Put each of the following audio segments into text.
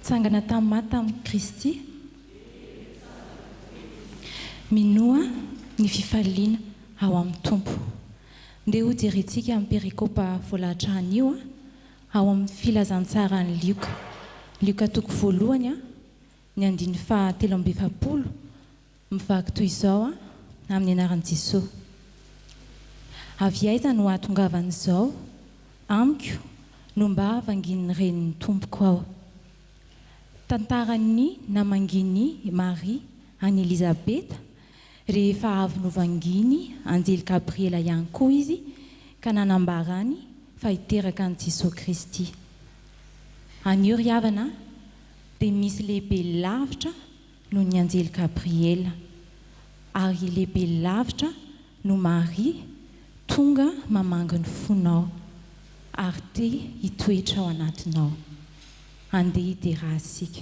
Tsangana tamin'ny maty tamin'ny Kristy. Minoa ny fifaliana ao amin'ny Tompo. Ndeha ho jerentsika amin'ny perikopa voalahatra anio ao amin'ny filazantsara ny Lioka. Lioka toko voalohany ny 7:70 mivaky toy izao amin'ny anaran'i Jesosy. Avy aiza no ahatongavan'izao amiko no mba vangin'ny renin'ny Tompoko ao. Tantarany namanginy Maria any Elizabeta rehefa avy novanginy anjely Gabriela ihany koa izy ka nanambarany fa hiteraka an'i Jesosy Kristy. Anio ry havana dia misy lehibe lavitra noho ny anjely Gabriela ary lehibe lavitra no Maria tonga mamangy ny fonao ary te hitoetra ao anatinao. Andeha hiderahantsika.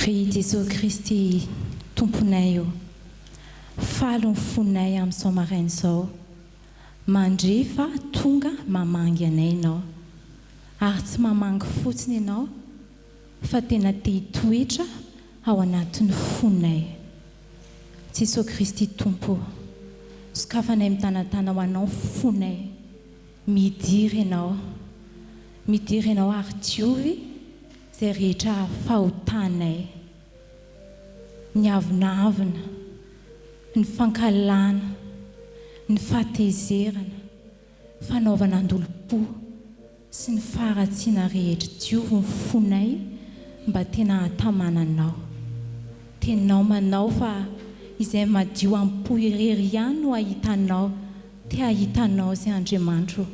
Ry Jesosy Kristy Tomponay io, falo ny fonay amin'izao maraina izao, mandrefa tonga mamangy anay ianao, ary tsy mamangy fotsiny ianao fa tena te hitoetra ao anatin'ny fonay. Jesosy Kristy Tompo, sokafanay mitanatana ho anao fonay, midiry ianao ary diovy izay rehetra fahotanay, ny avinavina, ny fankalana, ny fahatezerana, fanaovana andolo-po sy ny faharatsiana rehetra. Diovy ny fonay mba tena hatamananao. Tenao manao fa izay madio am-po irery ihany no ahitanao. Te ahitanao izay Andriamanitro.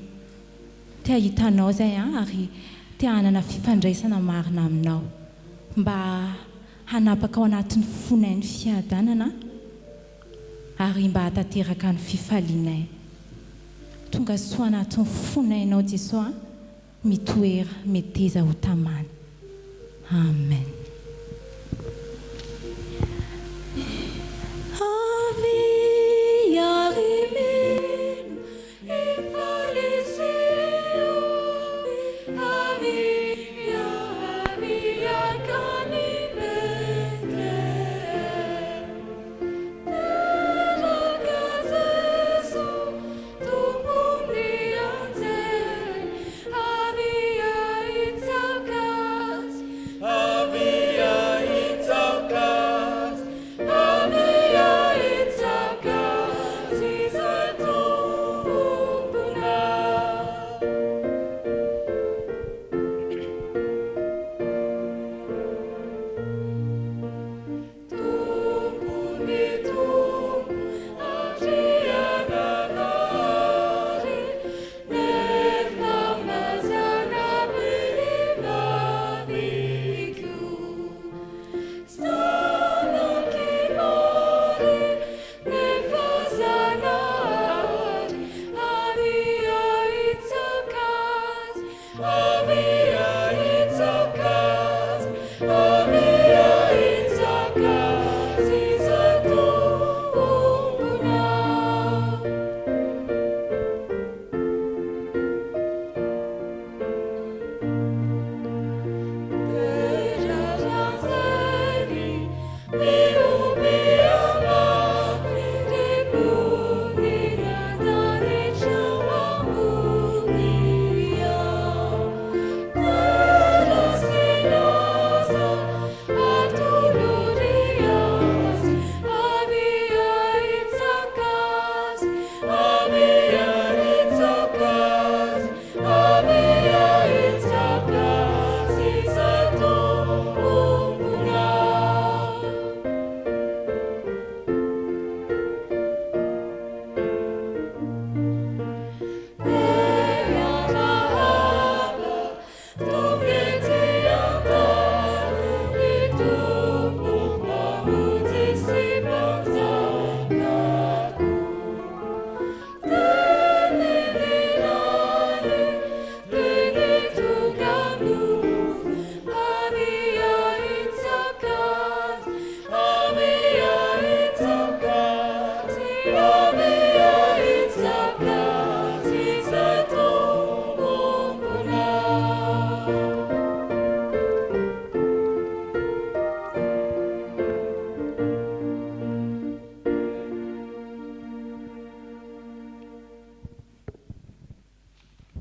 Te ahitanao izay ary te hanana fifandraisana marina aminao mba hanapaka ao anatin'ny fonay ny fiadanana ary mba hatateraka ny fifalinay. Tonga soa anatin'ny fonainao Jesosy, mitoera meteza ho tamana. Amen. Amen.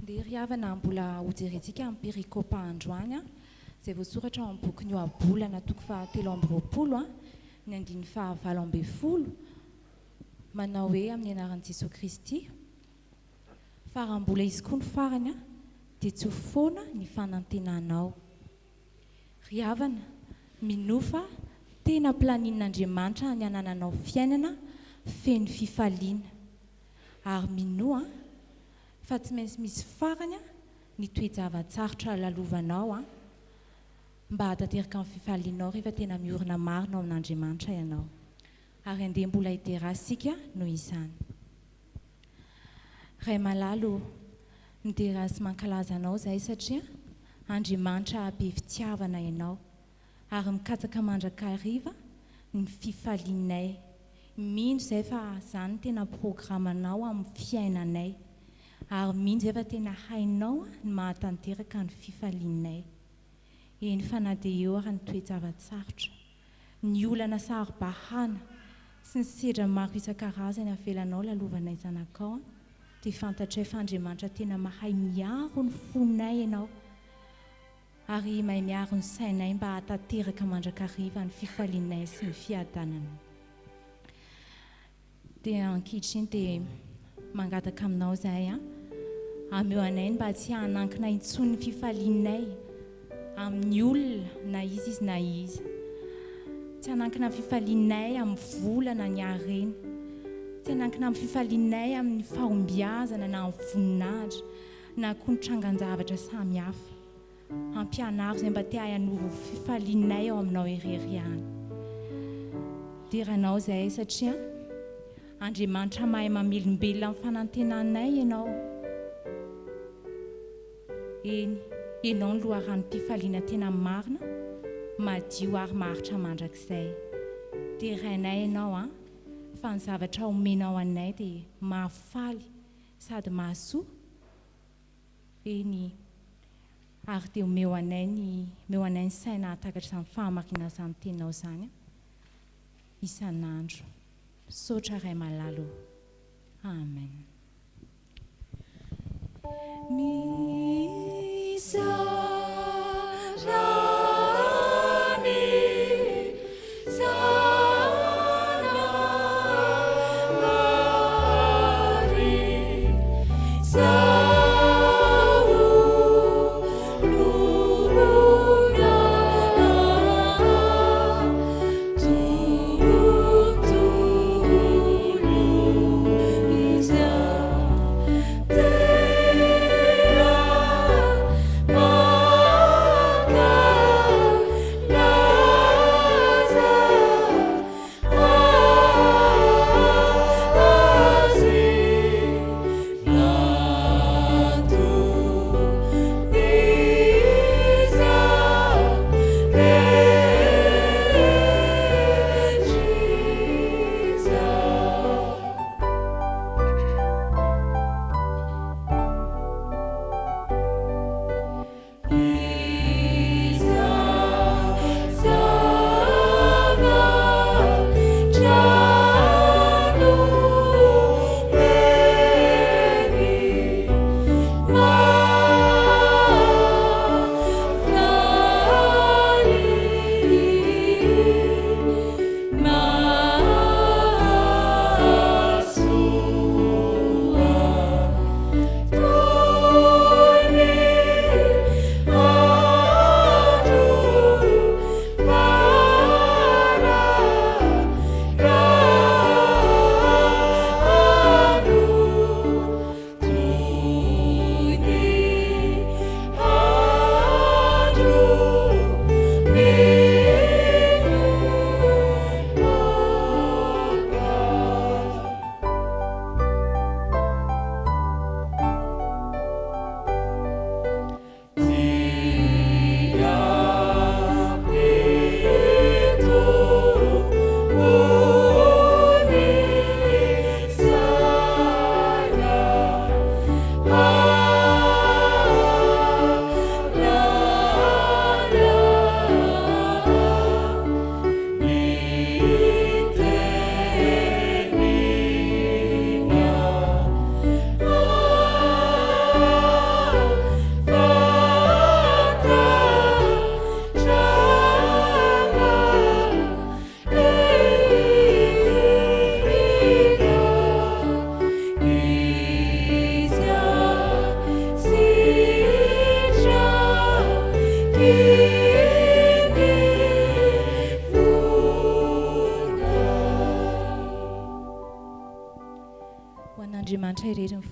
Dia ry havana mbola hojerentsika amin'ny perikôpa androany a izay voasoratra ao amin'ny boky ny oabolana toko fahatelo amby roapolo ny andiny fahavalo amby folo manao hoe amin'ny anaran'i Jesosy Kristy fa raha mbola izy koa ny farany a dia tsy ho foana ny fanantenanao. Ry havana minofa tena planinin'Andriamanitra ny anananao fiainana feno fifaliana ary minoa fa tsy maintsy misy farany ny toe-javatsarotra lalovanao mba hatateraka amin'ny fifalianao rehefa tena miorina marina ao amin'Andriamanitra ianao. Ary andeha mbola hiterasika noho izany. Ray malalo niterasy mankalaza anao izay satria Andriamanitra be fitiavana ianao ary mikatsaka mandrakariva ny fifalianay. Mino izay fa izany no tena programanao amin'ny fiainanay ary mino izay fa tena hainao ny mahatanteraka ny fifalianay. Eny fa na dia eo ary ny toe-javatsarotra, ny olana saro-bahana sy ny sedra maro isan-karazany avelanao lalovanay zanakao dia fantatray fa Andriamanitra tena mahay miaro ny fonay ianao ary mahay miaro ny sainay mba hatateraka mandrakariva ny fifalianay sy ny fiadanana. Dia ankehitriny dia mangataka aminao izahay ameo anay mba tsy hanankina intsony ny fifalianay amin'ny olona na izy na izy. Tsy hanankina fifalianay amin'ny volana ny harena, tsy hanankina amin'ny fifalianay amin'ny fahombiazana na amin'ny voninahitra na koa ny trangan-javatra samihafa. Ampianaro izay mba tia hanovo fifalianay ao aminao irery ihany. Diranao izay satria Andriamanitra mahay mamelombelona amin'ny fanantenanay ianao. Eny, ianao ny loharanom-pifaliana tena marina, madio ary maharitra mandrakizay. Dia rainay ianao fa ny zavatra omenao anay dia mahafaly sady mahasoa. Eny, ary dia omeo anay ny saina hatakatra izany fahamakiana izany teninao izany isan'andro. Misaotra ray malalo. Amen.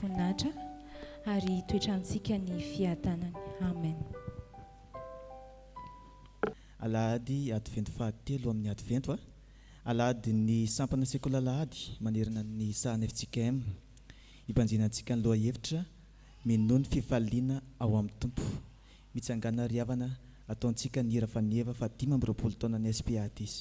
voninahitra ary toetra amintsika ny fiatanany. Amen. Alahady advento fahatelo amin'ny advento alahady ny sampana sekoly alahady manerana ny sahana Fjkm hipanjinantsika ny loha hevitra minono ny fifaliana ao amin'ny tompo mitsangana riavana ataontsika ny hira faneva fa 5 taona ny SPADIS.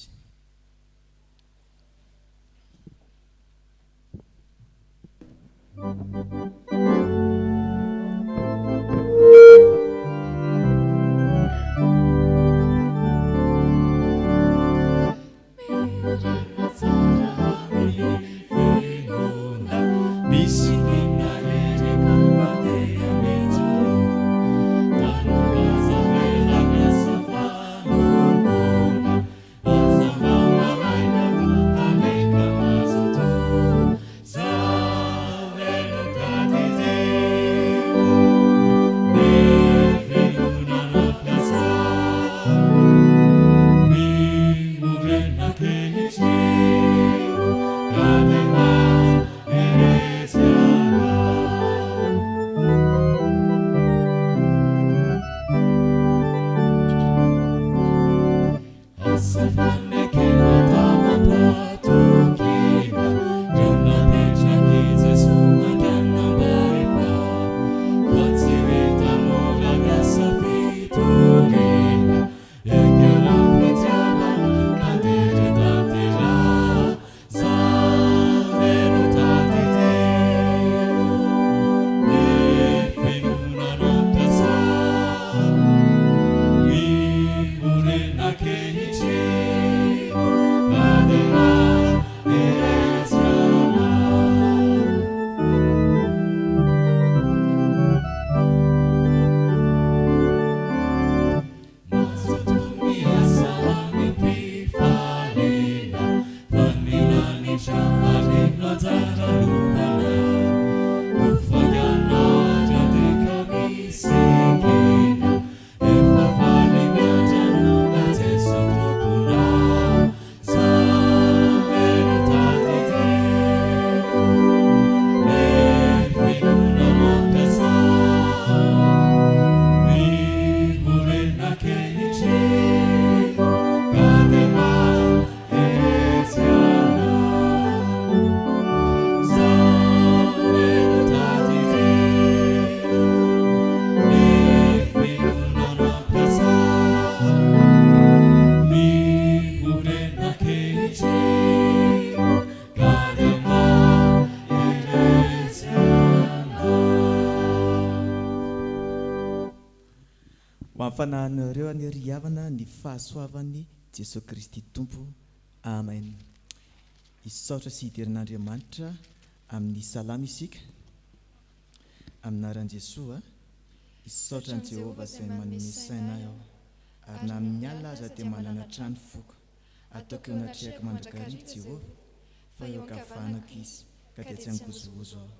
Fananareo any riavana ny fahasoavan'ny Jesosy Kristy Tompo. Amen. Isaotra sy hiderin'Andriamanitra amin'ny salama isika aminaran'i Jesosy. Isaotra ny Jehovah izay manome saina aho ary na amin'ny alina aza dia manana trano foko ataoko eo anatrehako mandrakarivo Jehovah fa eo ankavanako izy ka dia tsy hangozogozo aho.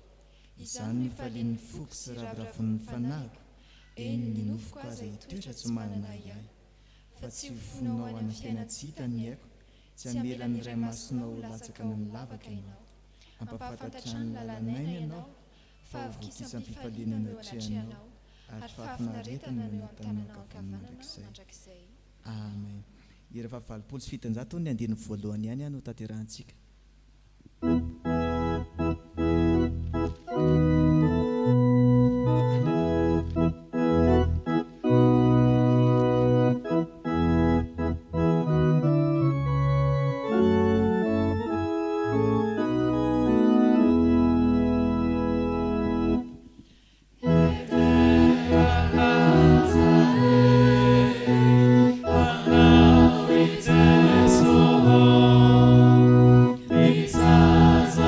Izany ny falian'ny foko sy ravoravonin'ny fanahiko eny ny nofoko aza hitoetra tsy manana ihay fa tsy hofonao any fiaina tsy hita ny haiko tsy hamela ny ray masonao latsaka ny lavaka ianao ampafantatra ny lalanainy ianao fa hovokisampifalinana anatrehanao ary fafinaretana no natanao mandrakizay. Amen. Ira fa 7 ny andiny voalohany ihany no tanterahantsika. It's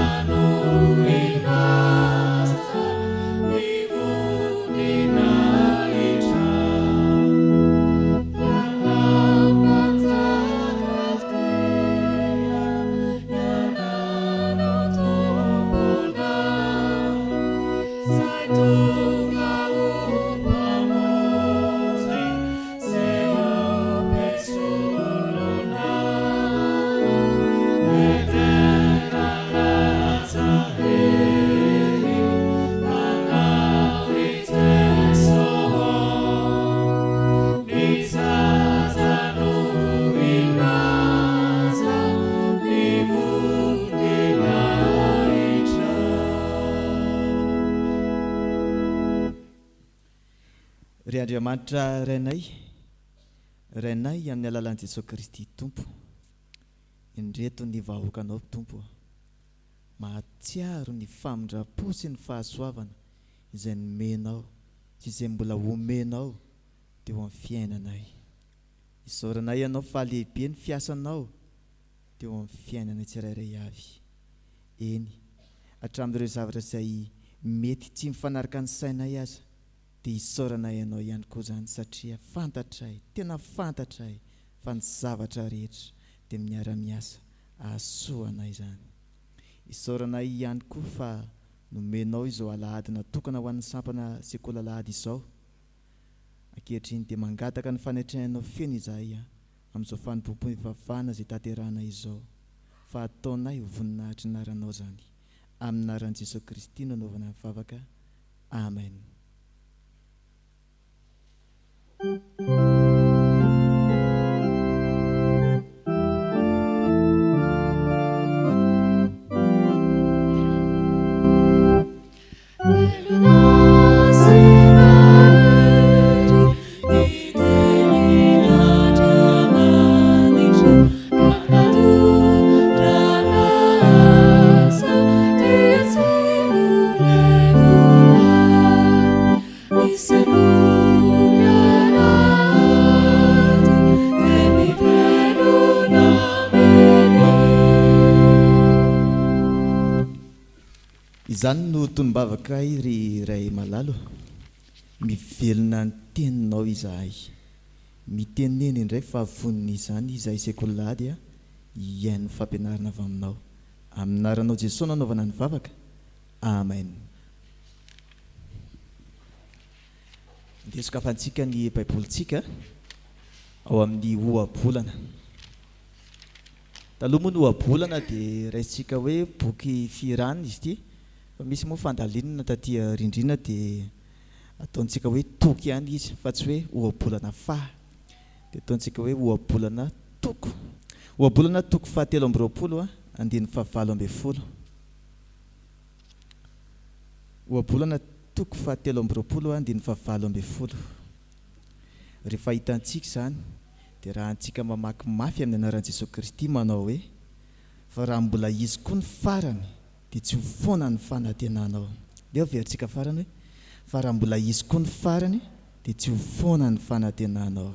ry Andriamanitra rainay amin'ny alalan'i Jesosy Kristy Tompo, indreto ny vahoakanao Tompo, mahatsiaro ny famindra-po sy ny fahasoavana izay nomenao sy izay mbola omenao teo amin'ny fiainanay. Isaoranay ianao fahalehibe ny fiasanao teo amin'ny fiainanay tsirairay avy. Eny, hatramin'ireo zavatra izay mety tsy mifanaraka ny sainay aza, dia isaoranay ianao ihany koa zany, satria fantatray, tena fantatray fa ny zavatra rehetra dia miara-miasa ahasoanay zany. Isaoranay ihany koa fa nomenao izao alahady natokana ho an'ny sampana sekoly alahady izao. Ankehitriny dia mangataka ny fanatrehanao feno izahay amin'izao Fanompoam-Pivavahana izay tanterahana izao, fa ataonay ho voninahitry ny naranao zany. Amin'ny naran'i Jesosy Kristy no anaovana mivavaka. Amen. Izany no tonom-bavaka ry ray malalo, mivelona ny teninao izahay, miteneny indray fa voniny izany izahay sekoly alahady iain'ny fampianarana avy aminao. Amin'ny naranao Jesosy nanaovana ny vavaka. Amen. Indesika fantsika ny baibolitsika ao amin'ny ohabolana. Taloha moa ny ohabolana dia raisitsika hoe boky firana izy ity, fa misy moa fandalinana taty rindrina dia ataontsika hoe toky ihany izy, fa tsy hoe ohabolana faha, dia ataontsika hoe ohabolana toko. Ohabolana toko 720 andiny 720. Ohabolana toko 720 andiny 720. Rehefa hitantsika izany dia raha antsika mamaky mafy amin'ny anaran'i Jesosy Kristy manao hoe, fa raha mbola izy koa ny farany dia tsy ho foana ny fanantenanao. Dia averintsika farany hoe, fa raha mbola izy koa ny farany dia tsy ho foana ny fanantenanao.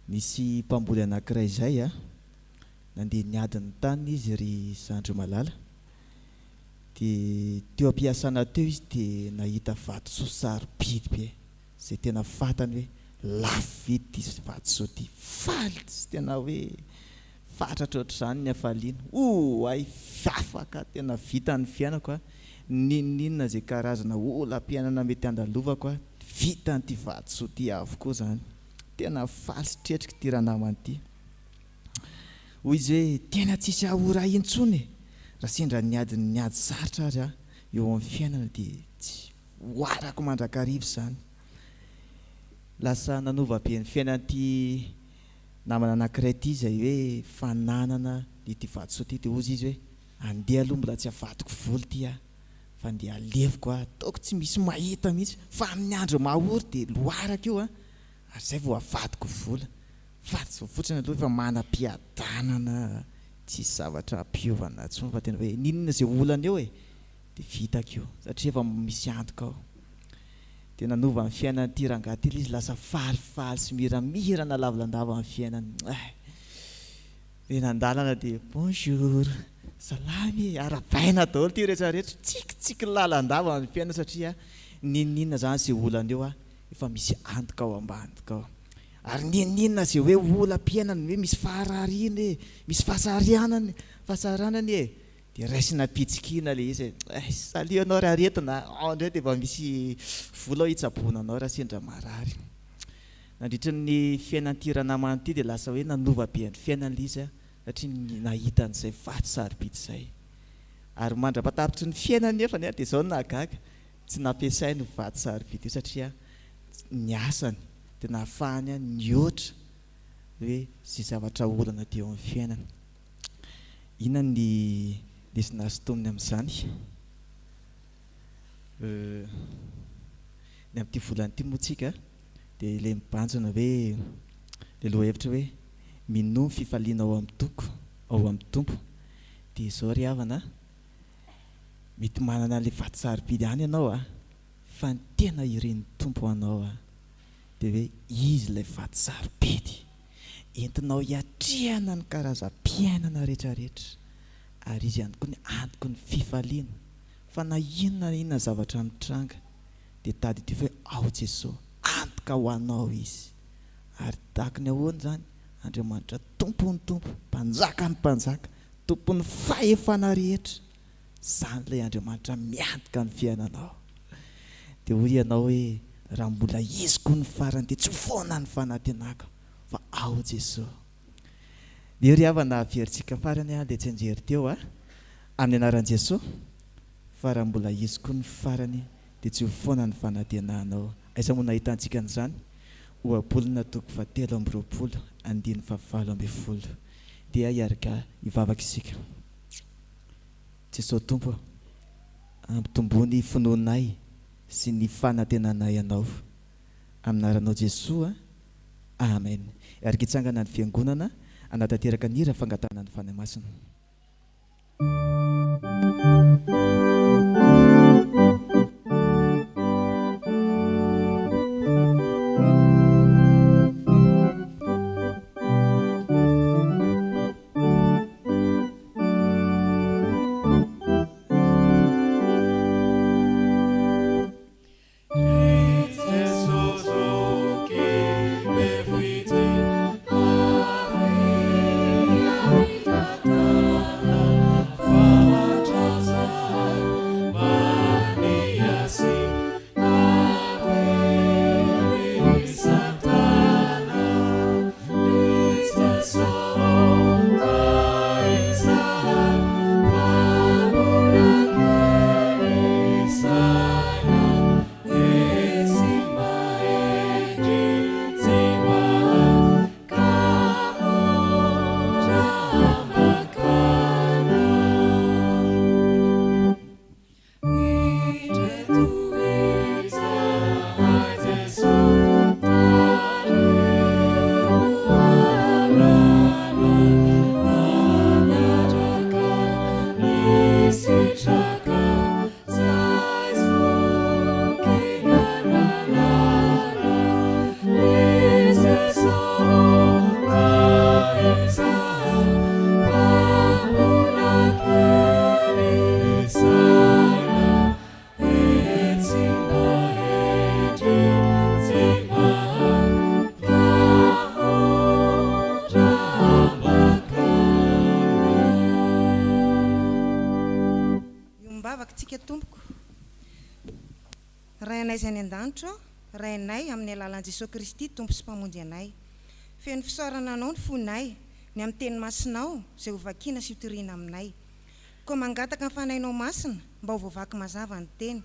Nisy mpamboly anankiray izay nandeha niady ny tany izy ry Zandry malala, dia teo am-piasana teo izy dia nahita vato soa sarobidy be, izay tena fantany hoe lafo vidy ity vato soa ity, faly tsy tena hoe fatratra ohatr'izany ny hafaliana. Ay afaka tena vita ny fiainako ninona izay karazana olam-piainana mety handalovako vita n'ity vato soa ity avokoa zany. Tena faly sy tretrika ity ranamany ity. Hoy izy hoe tena tsisy ahora intsony, raha sendra niady sarotra ary eo amin'ny fiainana dia tsy hoarako mandrakarivo zany. Lasa nanova be ny fiainan'ity namana anankiray ity izay hoe fananana ity vato soa ity, dia hozy izy hoe andeha aloha mbola tsy havadiko vola ity fa andeha aleviko ataoko tsy misy mahita mihitsy, fa amin'ny andro mahory dia loaraka io ary izay vao havadiko vola. Fa tsy fotsiny aloha fa manam-piadanana, tsisy zavatra ampiovana intsony, fa tena hoe ninona izay olana eo dia vitako io satria efa misy antoka ao. Dia nanova ny fiainan'ity rangahy ity izy lasa falifaly sy miramirana lavalandava amin'ny fiainany. Dia nandalana dia bonjour, salamy, arabaina daholo ity rehetrarehetra, tsikitsiky lalandava amin'ny fiainana satria ninona zany izay olana eo efa misy antoka ao ambadika ao. Ary ninona izay hoe olam-piainana hoe misy faharariana misy fahasaranany dia raisina pitsikina ilay izy salia anao raha retina andray dia efa misy vola ao hitsaboana anao raha sendra marary. Nandritra ny fiainan'ity ranamany ity dia lasa hoe nanova be ny fiainan'ilay izy satria nahita an'izay vato sarobidy izay. Ary mandra-patapitry ny fiainany nefa dia izao no nahagaga, tsy nampiasainy ny vato sarobidy io satria ny asany dia nahafahany niotra hoe sy zavatra olana teo amin'ny fiainana. Inona ny lesona azo tomony amin'izany? ny amin'ity volany ity motsika dia le mibanjona hoe le loha hevitra hoe minomy fifaliana ao amin'ny tompo dia izao ry havana mety manana le vaty-sarobidy any ianao fa ny tena iren'ny tompo anao dia hoe izy ilay vaty-sarobidy entinao hiatrehana ny karazam-piainana rehetrarehetra ary izy ihany koa ny antoky ny fifaliana fa na inona zavatra mitranga dia tady ity hoe ao Jesosy antoka ho anao izy ary tahaka ny ahoana zany Andriamanitra tompony tompo mpanjaka ny mpanjaka tompony fahefana rehetra zany ilay Andriamanitra miantoka ny fiainanao dia hoy ianao hoe raha mbola izy koa ny farany dia tsy foana ny fanantenako fa ao Jesosy. Dia ry havana averintsika farany dia tsy anjery teo amin'ny anaran'i Jesosy fa raha mbola izy koa ny farany dia tsy foana ny fanantenanao. Aiza moa nahitantsika an'izany? Ohabolona toko 7:20 andiny 7:20 dia hiaraka hivavaka isika. Jesosy Tompo ampitombony finoanay sy ny fanantenanay anao amin'ny anaranao Jesosy amen. Hiaraka hitsangana ny fiangonana anatanteraka ny hira fangatana ny fanahy masina. Rainay amin'ny alalan'i Jesosy Kristy tompo sy mpamonjy anay. Feno fisaorana anao ny fonay ny amin'ny teny masinao izay ho vakiana sy hotoriana aminay. Koa mangataka ny fanahinao masina mba ho voavaky mazava ny teny.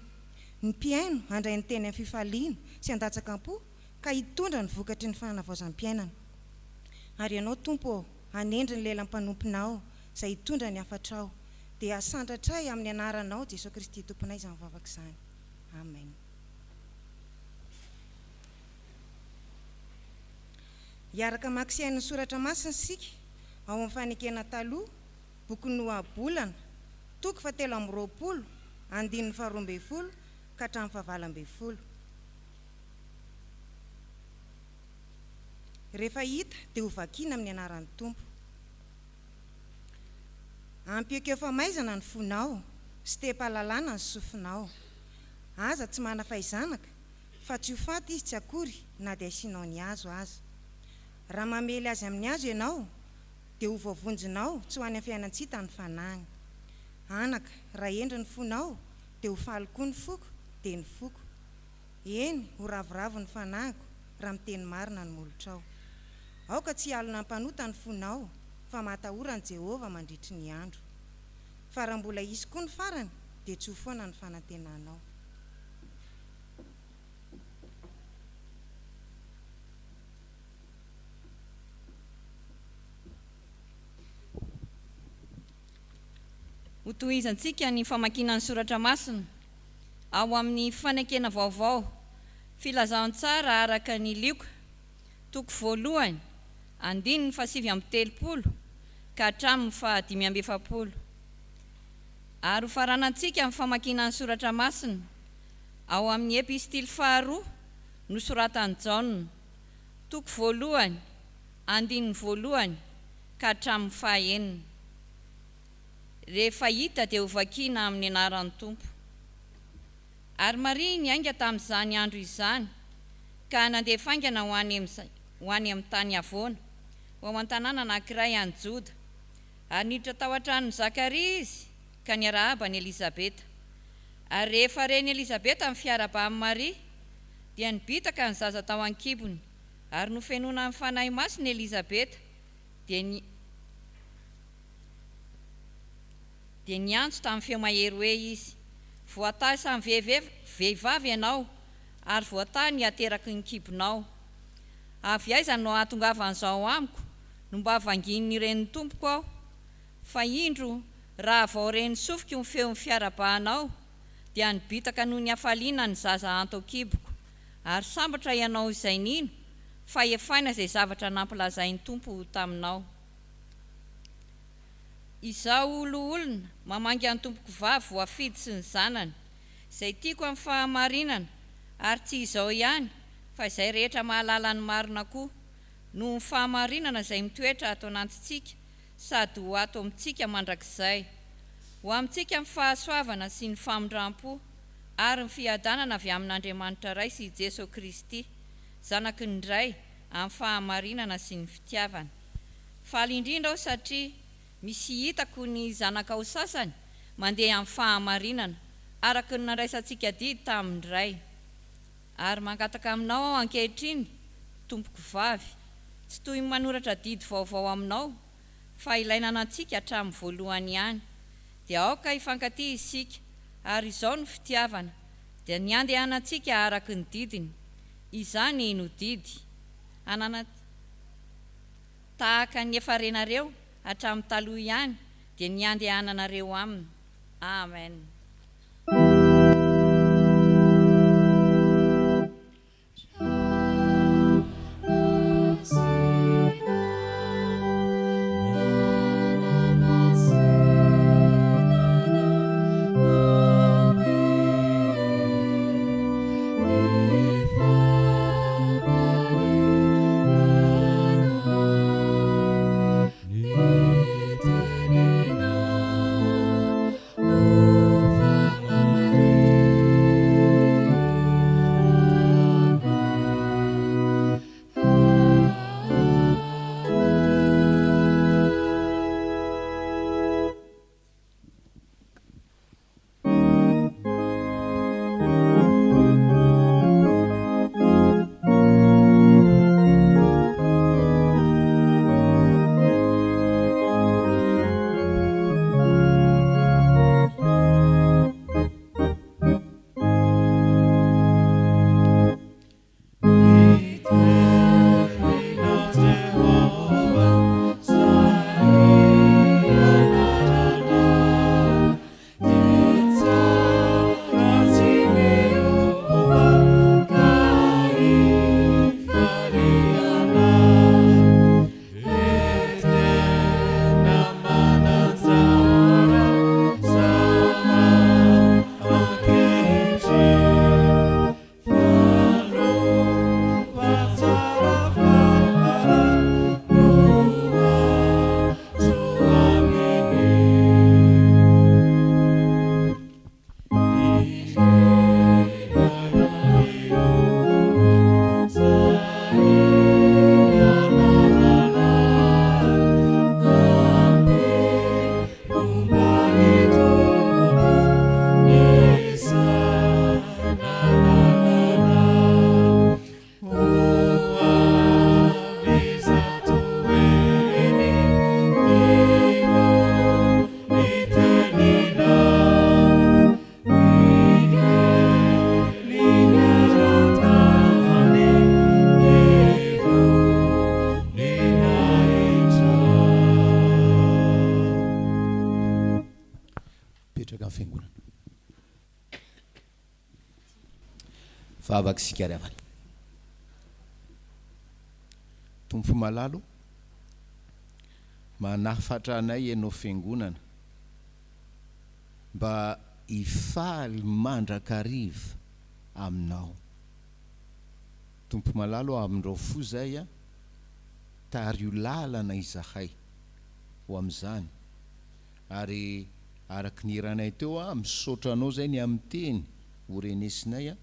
Ny mpiaino handray ny teny amin'ny fifaliana sy handatsaka-po ka hitondra ny vokatry ny fanavaozam-piainana. Ary ianao tompo hanendry ny lelam-panompinao izay hitondra ny hafatrao dia asandratra amin'ny anaranao Jesosy Kristy tomponay izany mivavaka izany. Amen. Hiaraka maki ny soratra masina sika ao amin'ny fanekena taloha boky Noabolana toko 7:20 andiny 12 ka hatramin'ny 9. Rehefa hita dia ho vakiana amin'ny anaran'ny Tompo. Ampy Fjkm ny fonao sy tepalalana ny sofinao. Aza tsy mana fahaizanaka fa tsy ho faty izy tsy akory na dia asianao ny azo aza. Raha mamely azy amin'ny azo ianao dia ho voavonjinao tsy ho any amin'ny fiainantsita ny fanahiny. Anaka raha endry ny fonao dia ho faly koa ny foko dia ny foko. Eny ho ravoravo ny fanahiko raha miteny marina ny molotrao. Aoka tsy alona mpanota ny fonao fa matahora ny Jehovah mandritry ny andro. Fa raha mbola izy koa ny farany dia tsy ho foana ny fanantenanao. Ho tohizantsika ny famakiana ny soratra masina ao amin'ny fanekena vaovao Filazantsara araka ny lioka, toko voalohany, 7:30 ka hatramin'ny 5:70. Ary faranantsika amin'ny famakiana ny soratra masina ao amin'ny epistily 2 nosoratan'i Jaona, toko voalohany, 1 ka hatramin'ny 9. Rehefa hita dia ho vakiana amin'ny anaran'ny Tompo. Ary Maria niainga tamin'izany andro izany, ka nandeha faingana ho any amin'ny tany avoana, ho amin'ny tanàna anankiray any Joda. Ary niditra tao an-tranon'i Zakaria izy, ka niarahaba ny Elizabeta. Ary rehefa reny Elizabeta amin'ny fiaraban'i Maria, dia nibitaka ny zaza tao an-kibony. Ary nofenoina amin'ny fanahy masina Elizabeta, dia niantso tamin'ny feo mahery hoe izy: voatahy samy vehivavy ianao, ary voatahy ny ateraky ny kibonao. Avy aiza no ahatongavan'izao amiko, no mba vangin'ny ren'ny tompoko aho? Fa indro raha vao reny sofiko ny feon'ny fiarabanao, dia nibitaka noho ny hafaliana ny zaza anto an-kiboko. Ary sambatra ianao izay nino, fa efaina izay zavatra nampilazain'ny Tompo taminao. Izao olo-olona mamangy ny tompoko vavy voafidy sy ny zanany, izay tiako amin'ny fahamarinana, ary tsy izao ihany, fa izay rehetra mahalala ny marina koa, noho ny fahamarinana izay mitoetra ato anatitsika, sady ho ato amintsika mandrakizay. Ho amintsika amin'ny fahasoavana sy ny famondram-po, ary ny fiadanana avy amin'Andriamanitra ray sy Jesosy Kristy, zanaky ny ray, amin'ny fahamarinana sy ny fitiavana. Faly indrindra aho satria misy hitako ny zanakao sasany mandeha amin'ny fahamarinana, araky ny nandraisantsika didy tamin'ny ray. Ary mangataka aminao aho ankehitriny, tompoko vavy, tsy toy ny manoratra didy vaovao aminao, fa ilaina anantsika hatramin'ny voalohany ihany. Dia aoka hifankatia isika, ary izao ny fitiavana, dia ny andehanantsika araky ny didiny. Izany no didy, tahaka ny efa renareo hatramin'ny taloha ihany, dia ny andehananareo aminy. Amen. Oh Vavaka sika ry havana. Tompo malalo, manafatra anay ianao fiangonana mba hifaly mandrakariva aminao. Tompo malalo amindreo fo zay a, tary io lalana izahay ho am'izany. Ary araky ny iranay teo a, misaotra anao zay ny amin'ny teny ho renesinay a,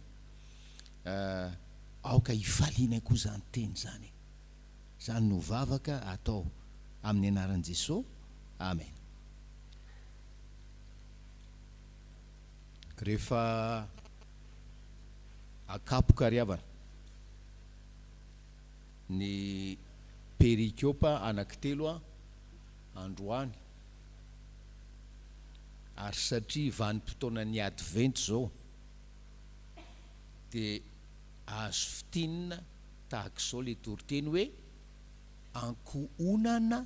aoka hifalianay koa zany teny zany. Zany no vavaka atao amin'ny anaran'i Jesosy. Amen. Rehefa akapoka ry havana ny perikiopa anankitelo a androany, ary satria vanim-potoana ny adventy zao de azo fitinina tahak'izao le toriteny hoe ankohonana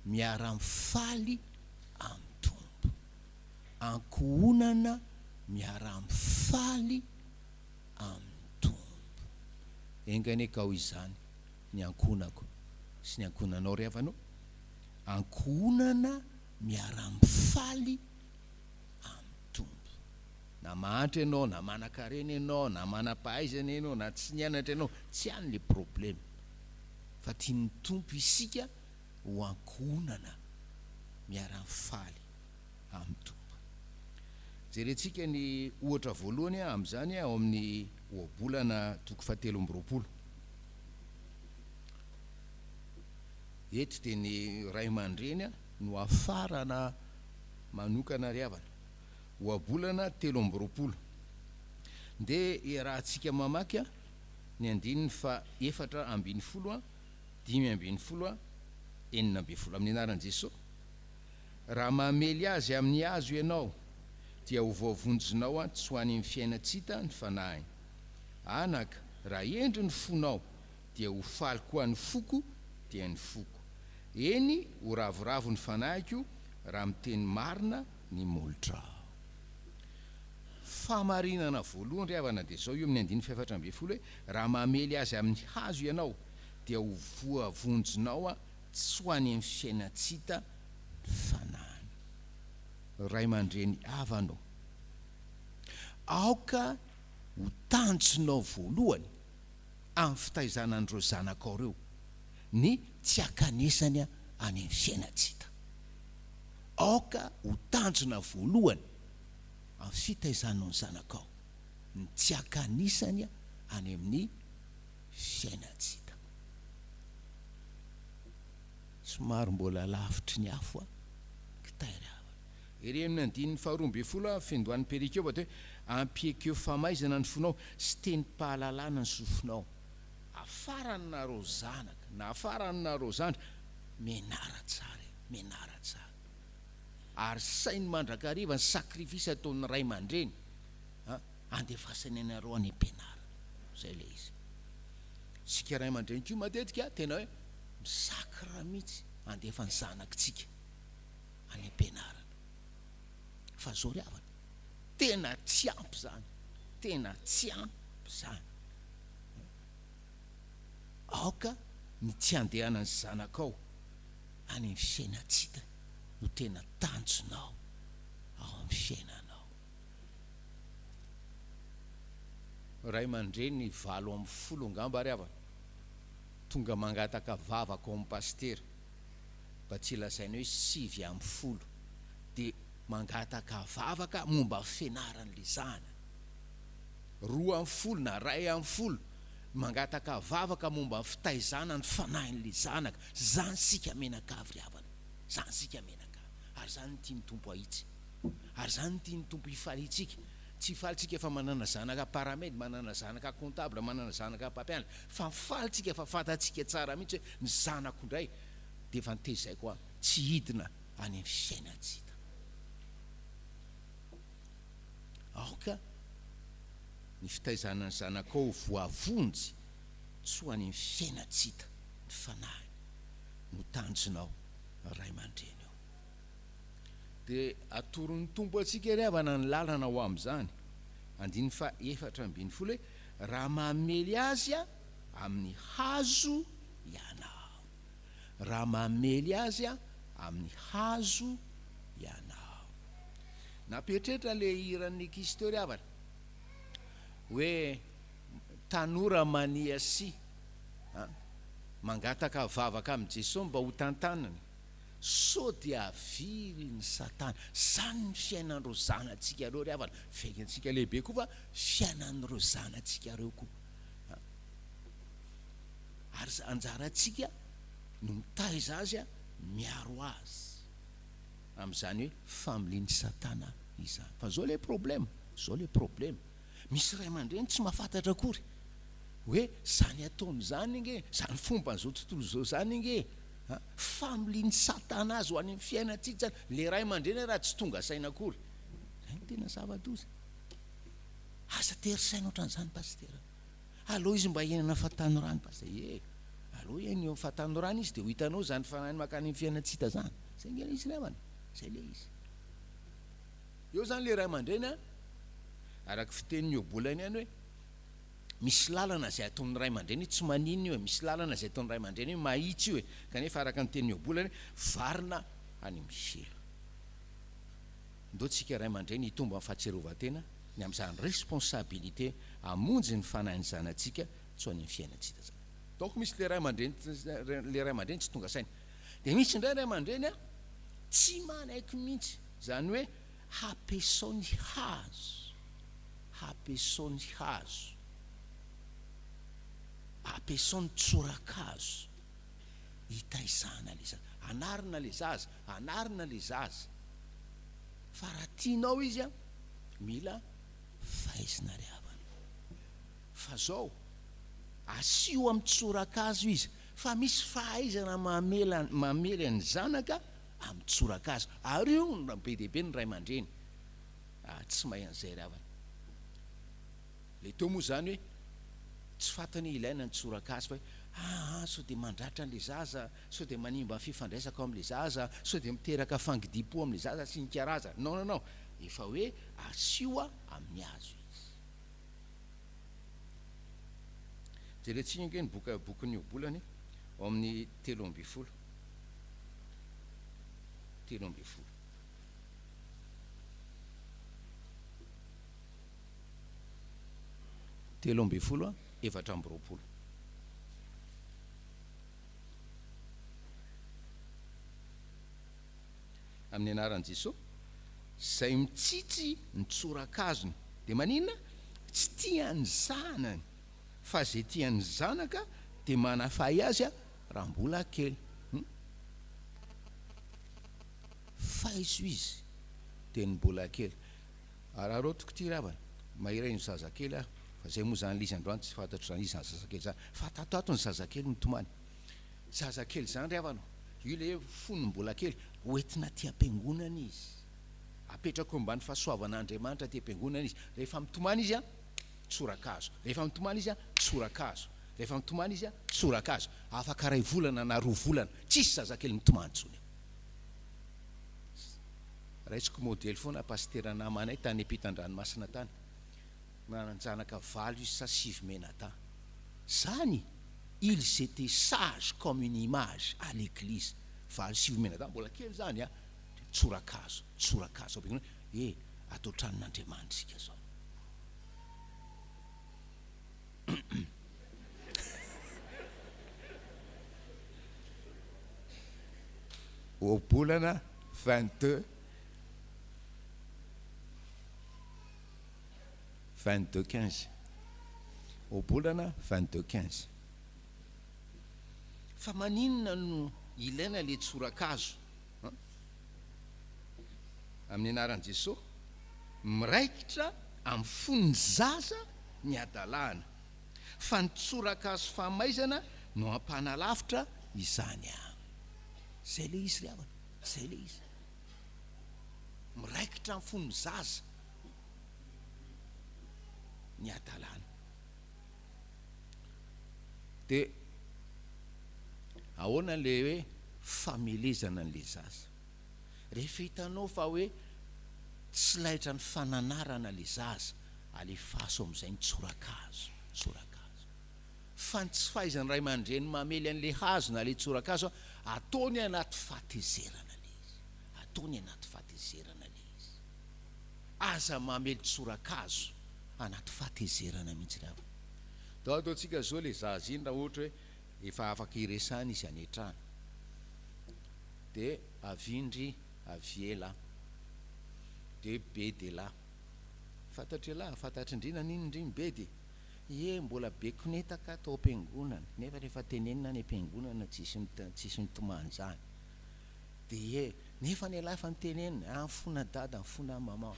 miara-mifaly amin'ny tompo. Ankohonana miara-mifaly amin'ny tompo. Engane ka ho izany ny ankohonako sy ny ankohonanao ry havanao. Ankohonana miara-mifaly amin'ny tompo. Na mahantra ianao, na manan-karena ianao, na manam-pahaizana ianao, na tsy nianatra ianao, tsy hany le problème. Fa tian'ny tompo isika ho ankohonana miara-mifaly amin'ny tompo. Jerentsika ny ohatra voalohany amin'izany ao amin'ny ohabolana 17. Eto dia ny ray aman-dreny no afarana manokana ry havana. Ohabolana 17. Dia raha tsika mamaky ny 4:4, 5:4, 6:4 amin'ny anaran'i Jesosy. Raha mamely azy amin'ny hazo ianao dia ho voavonjinao tsy ho any amin'ny fiainatsita ny fanahiny. Anaka, raha endry ny fonao dia ho faly koa ny foko dia ny foko. Eny ho ravoravo ny fanahiko raha miteny marina ny molotra. Famarinana voalohany ry havana dia zao io amin'ny 5:4 hoe raha mamely azy amin'ny hazo ianao dia ho voavonjinao tsy ho any amin'ny fiainatsita ny fanahiny. Ray aman-dreny havanao, aoka ho tanjonao voalohany amin'ny fitaizanan'ireo zanakao reo ny tsy akanesany any amin'ny fiainatsita. Aoka ho tanjona voalohany amin'ny fitaizanao ny zanakao ny tsy akanisany any amin'ny fiainatsita. Somary mbola lavitry ny afo kitairy havana. Ery amin'ny 5:12 fiandohan'ny perikiopa hoe ampiekeo famaizana ny fonao sy tenim-pahalalana ny sofinao. Afarany nareo zanaka na afarany nareo zandry, menara tsara, menara tsara. Ary sainy mandrakariva ny sakrifisy ataon'ny ray aman-dreny andefasany anareo any am-pianarana. Zay le izy. Sika ray aman-dreny koa matetika tena hoe misakra mihitsy andefa ny zanakitsika any am-pianarana. Fa zao ry havana, tena tsy ampy zany, tena tsy ampy zany. Aoka ny tsy andehanany zanakao any amin'ny fiainatsita no tena tanjonao ao amin'ny fiainanao. Ray aman-dreny 7:10 ngamba ry havana, tonga mangataka vavaka ao amin'ny pastera, mba tsy lazainy hoe 9:10, dia mangataka vavaka momba fianaran'le zana. 2:10 na 1:10 mangataka vavaka momba fitaizana ny fanahin'le zanaka. Zany sika menakavy ry havana, zany sika menakavy. Ary zany tian'ny tompo ahitsy, ary zany tian'ny tompo hifalitsika. Tsy falitsika fa manana zanaka paramedy, manana zanaka comptable, manana zanaka mpampianatra, fa falitsika fa fatatsika tsara mihitsy hoe ny zanako indray dia efa nitezay koa tsy hidina any amin'ny fiainatsita. Aoka ny fitaizana ny zanakao voavonjy tsy ho any amin'ny fiainatsita ny fanahy no tanjonao ray aman-dreny eo. Dia atoron'ny tompo atsika ry havana ny lalana ho amin'izany 4 raha mamely azy a amin'ny hazo ianao, raha mamely azy a amin'ny hazo ianao. Napetrehitra le hiran'ny kistoriavana hoe tanora mania sy mangataka vavaka amin'ny Jesosy mba ho tantanany, so dia avily ny Satana. Zany ny fiainan'ireo zanantsika reo ry havana, fiainantsika lehibe koa fa fiainan'ireo zanantsika reo koa. Ary anjarantsika no mitaiza azy a miaro azy amin'izany hoe familian'ny Satana izany. Fa zao le problème, zao le problème. Misy ray aman-dreny tsy mahafantatra akory hoe zany ataony zany nge, zany fomba n'izao tontolo zao zany nge, familian'ny Satana azy ho any amin'ny fiainantsika zany. Le ray aman-dreny raha tsy tonga saina akory, zany tena zava-doza. Asa tery-saina ohatran'izany pastera. Allo izy mba hiainana fahatanorany pastera. Allo eny fahatanorany izy dia ho hitanao zany fanany makany amin'ny fiainantsika zany. Zay nge izy ravana, zay le izy. Eo zany le ray aman-dreny a, araka fitenin'ny obolany ihany hoe misy lalana zay ataon'ny ray aman-dreny tsy maninona io, misy lalana zay ataon'ny ray aman-dreny mahitsy io, kanefa araka ny tenin'ny obolany varina any amin'ny selo. Ndao tsika ray aman-dreny hitomba amin'ny fahatserovan-tena ny amin'izany responsabilité hamonjy ny fanahin'ny zanantsika tsy ho any amin'ny fiainantsika zany. Donc misy le ray aman-dreny tsy tonga saina. Dia misy indray ray aman-dreny a tsy manaiky mihitsy, zany hoe hampiasaony hazo, hampiasaony hazo, hampiasaony tsorakazo hitaizana le zaza, anarina le zaza, anarina le zaza. Fa raha tianao izy a mila fahaizana ry havana. Fa zao asio amin'ny tsorakazo izy, fa misy fahaizana mamely ny zanaka amin'ny tsorakazo. Ary io no be dehibe ny ray aman-dreny. Tsy mahay an'izay ry havana. Le teo moa zany hoe tsy fantany ilaina ny tsorakazo fa so dia mandratra an'le zaza, so dia manimba ny fifandraisako amin'le zaza, so dia miteraka fangidim-po amin'le zaza sy ny karaza. Non, efa hoe asio amin'ny hazo izy. Jerentsika nge ny bokin'ny obolany ao amin'ny 13. 13. Telo amby folo, 420. Amin'ny anaran'i Jesosy, zay mitsitsy ny tsorakazony dia maninona? Tsy tian'ny zanany, fa zay tian'ny zanaka dia manafay azy raha mbola kely. Faizo izy dia ny mbola kely. Raha rotiko ty ravana, mahiray ny zazakely fa zay moa zany lizy androany tsy fantatro zany izy zany zazakely zany, fa tatato ny zazakely ny tomany. Zazakely zany ry havana, io le fony mbola kely hoentina ty am-piangonana izy, apetrako ambany fahasoavan'Andriamanitra ty am-piangonana izy. Rehefa mitomany izy a tsorakazo, rehefa mitomany izy a tsorakazo, rehefa mitomany izy a tsorakazo. Afaka ray volana na 2 volana tsisy zazakely mitomany tsony. Raisiko modely foana pastera namanay tany ampitan-dranomasina tany, nananjanaka 9 izy sa 6 menata. Zany ils étaient sages comme une image à l'église. 9 menata mbola kely zany a tsorakazo, tsorakazo. Atao tranon'Andriamanitra sika zao. Au bolana 22 15. Au bolana 22 15. Fa maninona no ilaina le tsorakazo? Amin'ny anaran'i Jesosy, miraikitra amin'ny fon'ny zaza ny adalàna, fa ny tsorakazo famaizana no ampanalavitra izany a. Zay le izy ry havana, zay le izy. Miraikitra amin'ny fon'ny zaza ny adalàna. Dia ahoana le hoe famelezana an'le zaza? Rehefa hitanao fa hoe tsy laitra ny fananarana le zaza, alefaso amin'izay ny tsorakazo fa tsy fahaizany ray aman-dreny mamely an'le hazo na le tsorakazo ataony anaty fahatezerana le izy aza mamely tsorakazo anaty fahatezerana mihitsy lava ataotsika zao le zaza iny raha ohatra hoe efa afaka iresana izy anetrana de avindry aviela de be de la fantatry la fantatry indrina n'inondriny be de mbola be konetaka atao am-piangonana nefa rehefa tenenina ny am-piangonana tsisy mitomany zany de nefa ny lahy efa mitenenina amfona dada amfona mama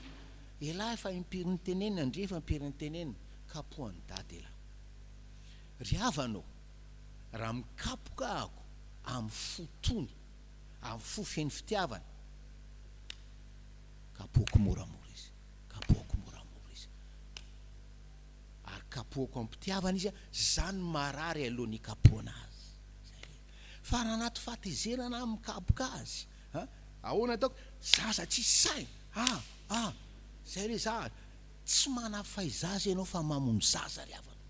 elahy efa impiry ny tenenina ndre efa impiry ny tenenina kapohan'ny dada elahy ry avanao raha mikapoka ako amin'ny fotony amin'ny fofeny fitiavana kapohako moramora izy ary kapohako amin'ny mpitiavana izy zany marary alohan'ny kapohana azy fa raha anaty fahatezerana mikapoka azy ahoana ataoko zaza tsisy sainy zay le zaza tsy manafaizazy ianao fa mamony zaza ry avana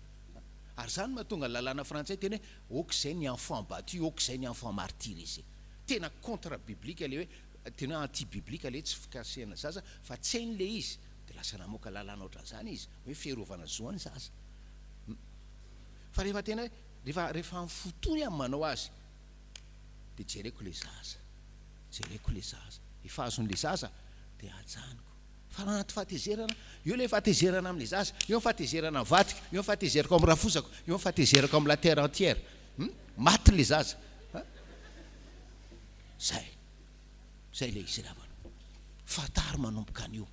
ary zany mahatonga lalàna frantsay tena hoe auk'izay ny enfant battu auk'izay ny enfant martyr izy tena contre biblika le hoe tena anti biblika le tsy fikasehana zaza fa tsy hainy le izy de lasa namoaka lalàna ohatran'izany izy hoe fiarovana zoany zaza fa rehefa tena hoe rehefa amin'ny fotony amin'ny manao azy de jereko le zaza efazon'le zaza de ajaniko fa raha anaty fahatezerana io le fahatezerana amin'le zaza io fahatezerana amin'ny vatika io fahatezerako amin'ny rafosako io fahatezerako amin'ny la terre entière maty le zaza zay le izy ravana fatary manomboka an'io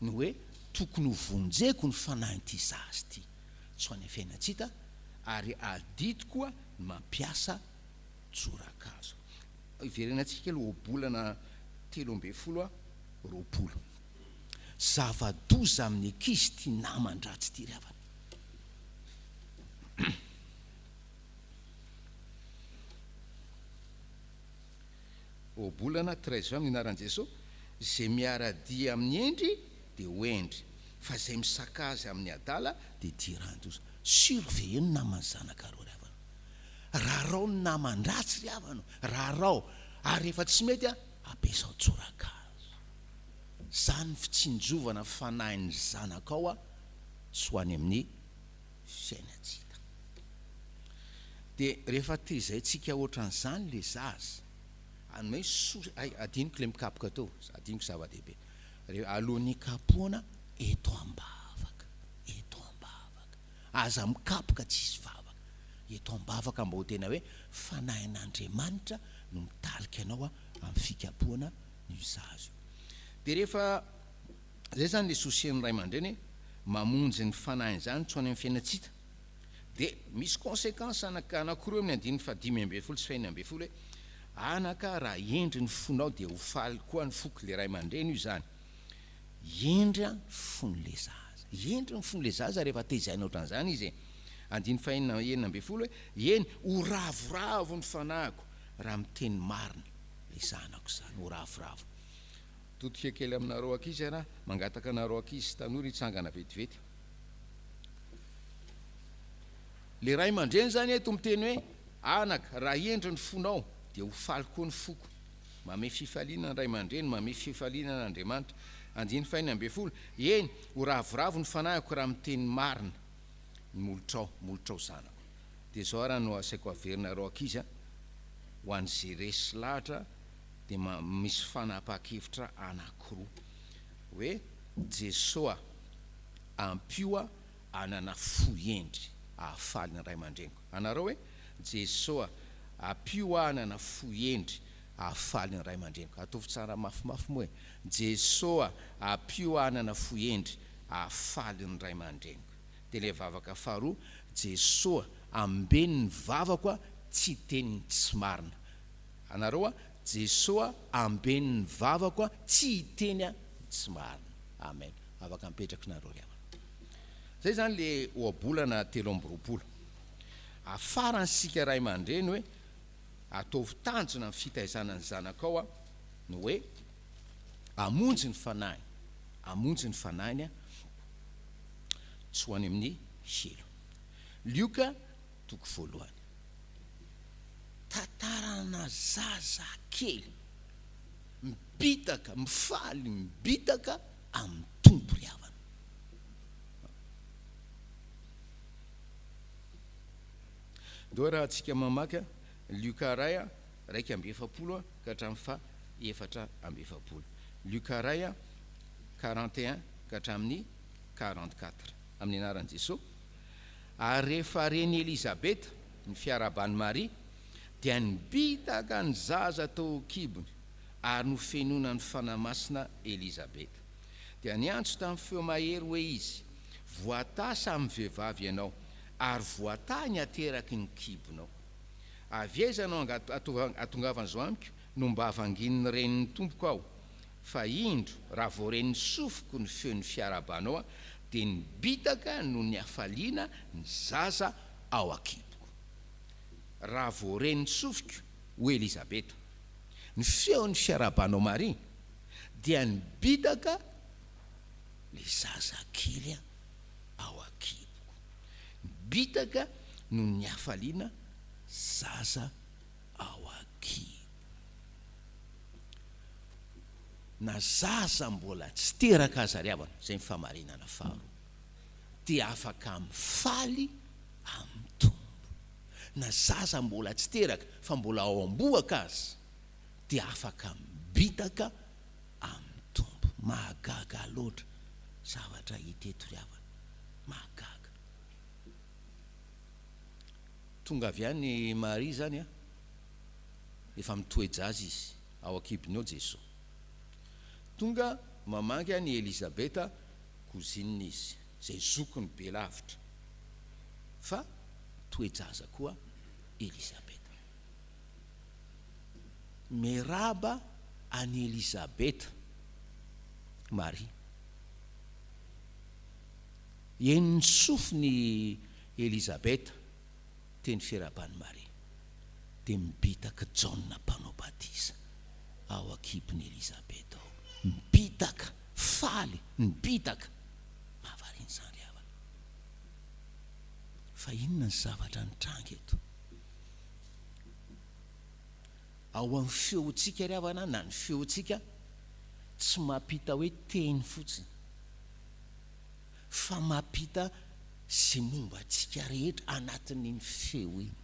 ny hoe tokony ho vonjeko ny fanahin'ity zaza ty tsy ho any fiainatsita ary adito koa ny mampiasa tsorakazo iverenatsika lo bolana 13 roapolo zava-doza amin'ny ankizy ty naman-dratsy ty ry avana bolana 13 amin'ny anaran'i Jesosy zay miara-dia amin'ny endry de hoendry fa zay misakazy amin'ny adala de tiran-doza surveille ny namany zanaka ry avana raha rao ny naman-dratsy ry avana raha rao ary rehefa tsy mety ampiasao tsorakazo zany fitsinjovana fanahin'ny zanakao tsy ho any amin'ny fiainatsita de rehefa tezay tsika ohatran'izany le zaza anome adiniko le mikapoka tao adiniko zava-dehibe alohan'ny kapohana eto ambavaka aza mikapoka tsisy vavaka eto ambavaka mba ho tena hoe fanahin'Andriamanitra no mitarika anao amin'ny fikapohana ny zaza de rehefa zay zany le sosian'ny ray aman-dreny mamonjy ny fanahin' zany tsy ho any amin'ny fiainatsita de misy conséquence anankiroa amin'ny 5:12 sy 5:12 hoe anaka raha endry ny fonao de ho faly koa ny foky le ray aman-dreny io zany endry fon'le zaza rehefa tezaina ohatran'izany izy 5:12 hoe eny ho ravoravo ny fanahiko raha miteny marina le zanako zany ho ravoravo totika kely aminareo akizy raha mangataka anareo akizy tanora hitsangana vetivety le ray aman-dreny zany eto miteny hoe anaka raha endry ny fonao de ho faly koa ny foko mame fifaliana ny ray aman-dreny mame fifaliana n'Andriamanitra 5:12 eny ho ravoravo ny fanahiko raha miteny marina ny molotrao zanako de zao raha no asaiko averinareo akizy ho an'zay resy lahatra de misy fanapaha-kevitra anankiroa hoe Jesosy ampio anana foendry ahafaly ny ray aman-dreniko anareo hoe Jesosy ampio anana foendry ahafaly ny ray aman-dreniko atovy tsara mafimafy moa Jesosy ampio anana foendry ahafaly ny ray aman-dreniko de le vavaka faharoa Jesosy ambeny ny vavako tsy teniny tsy marina anareo Jesosy ambeny ny vavako tsy hiteny tsy marina amen afaka mipetraka nareo ry avana zay zany le oabolana 13 afara sika ray aman-dreny hoe ataovy tanjona ny fitaizana ny zanakao no hoe amonjy ny fanahiny tsy ho any amin'ny helo. Lioka toko voalohany. Tantarana zaza kely mibitaka, mifaly, mibitaka amin'ny tompo ry havana. Deo raha antsika mamaka Lioka ray a 1:7 ka hatramin'ny fa 4:7. Lioka ray a 41 ka hatramin'ny 44 amin'ny anaran'i Jesosy. Ary rehefa reny Elizabeta ny fiarabany Maria dia nibitaka ny zaza tao kibony ary nofenona ny fanamasina Elizabeta. Dia niantso tamin'ny feo mahery hoe izy, voatà samy vehivavy ianao ary voatà ny ateraky ny kibonao. Aveza anao atongavana zao amiko no mba havangin'ny renin'ny tompoko aho, fa indro raha vao ren'ny sofiko ny feon'ny fiarabanao dia nibitaka no ny hafaliana ny zaza ao akiboko. Raha vao ren'ny sofiko ho Elizabeta ny feon'ny fiarabanao Maria dia nibitaka le zaza kely ao akiboko. Nibitaka no ny hafaliana zaza ao akibo. Na zaza mbola tsy teraka aza ry havana, zay ny famarinana faharoa, dia afaka mifaly amin'ny tombo. Na zaza mbola tsy teraka fa mbola ao amboaka azy, dia afaka mibitaka amin'ny tombo. Mahagaga loatra zavatra hita eto ry havana, mahagaga. Tonga avy any Maria zany efa mitoejazy izy ao akibony ao Jesosy. Tonga mamangy any Elizabeta kozininy izy, zay zokony be lavitra, fa toejaza koa Elizabeta. Meraba any Elizabeta Maria. Eniny sofiny Elizabeta teny fiarabany Maria dia mibitaka Jaona mpanao batisa ao akibony Elizabeta ao. Mibitaka, faly, mibitaka. Mahavariana izany ry havana. Fa inona ny zavatra nitranga eto? Ao amin'ny feontsika ry havana, na ny feontsika tsy mampita hoe teny fotsiny, fa mampita sy momba antsika rehetra anatin'iny feo iny.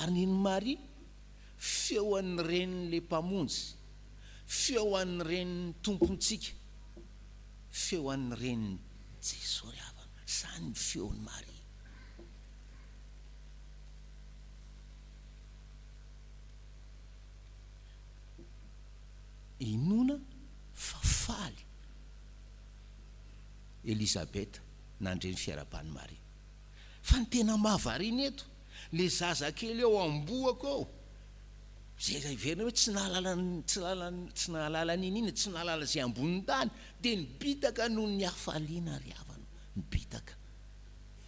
Ary niny Maria, feo an'ny renin'le mpamonjy, feo an'ny renin'ny tompontsika, feo an'ny renin'ny Jesosy ry havana. Zany ny feon'ny Maria. Inona fa faly Elizabeta nandreny fiarabany Maria. Fa ny tena mahavariana eto, le zaza kely eo amboako ao, zay verina hoe tsy nahalala n'inina, tsy nahalala zay ambonin'ny tany, dia nibitaka noho ny hafaliana ry havana. Nibitaka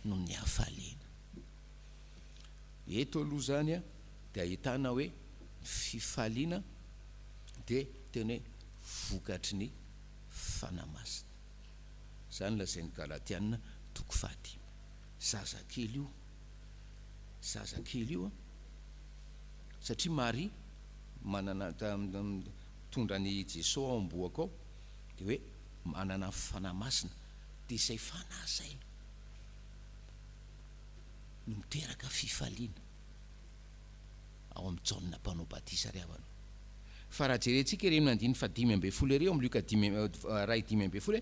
noho ny hafaliana. Eto aloha zany dia ahitana hoe fifaliana dia tena hoe vokatry ny fanamasina. Zany lazain'ny Galatiana 5. Zaza kely io satria Maria manana tondra ny Jesosy ao amboaka ao, dia hoe manana fanamasina, dia izay fanahy zay no miteraka fifaliana ao amin'ny Jaona mpanao batisa ry havana. Fa raha jerentsika ireny 5:5 ireo amin'ny Luka 2:5,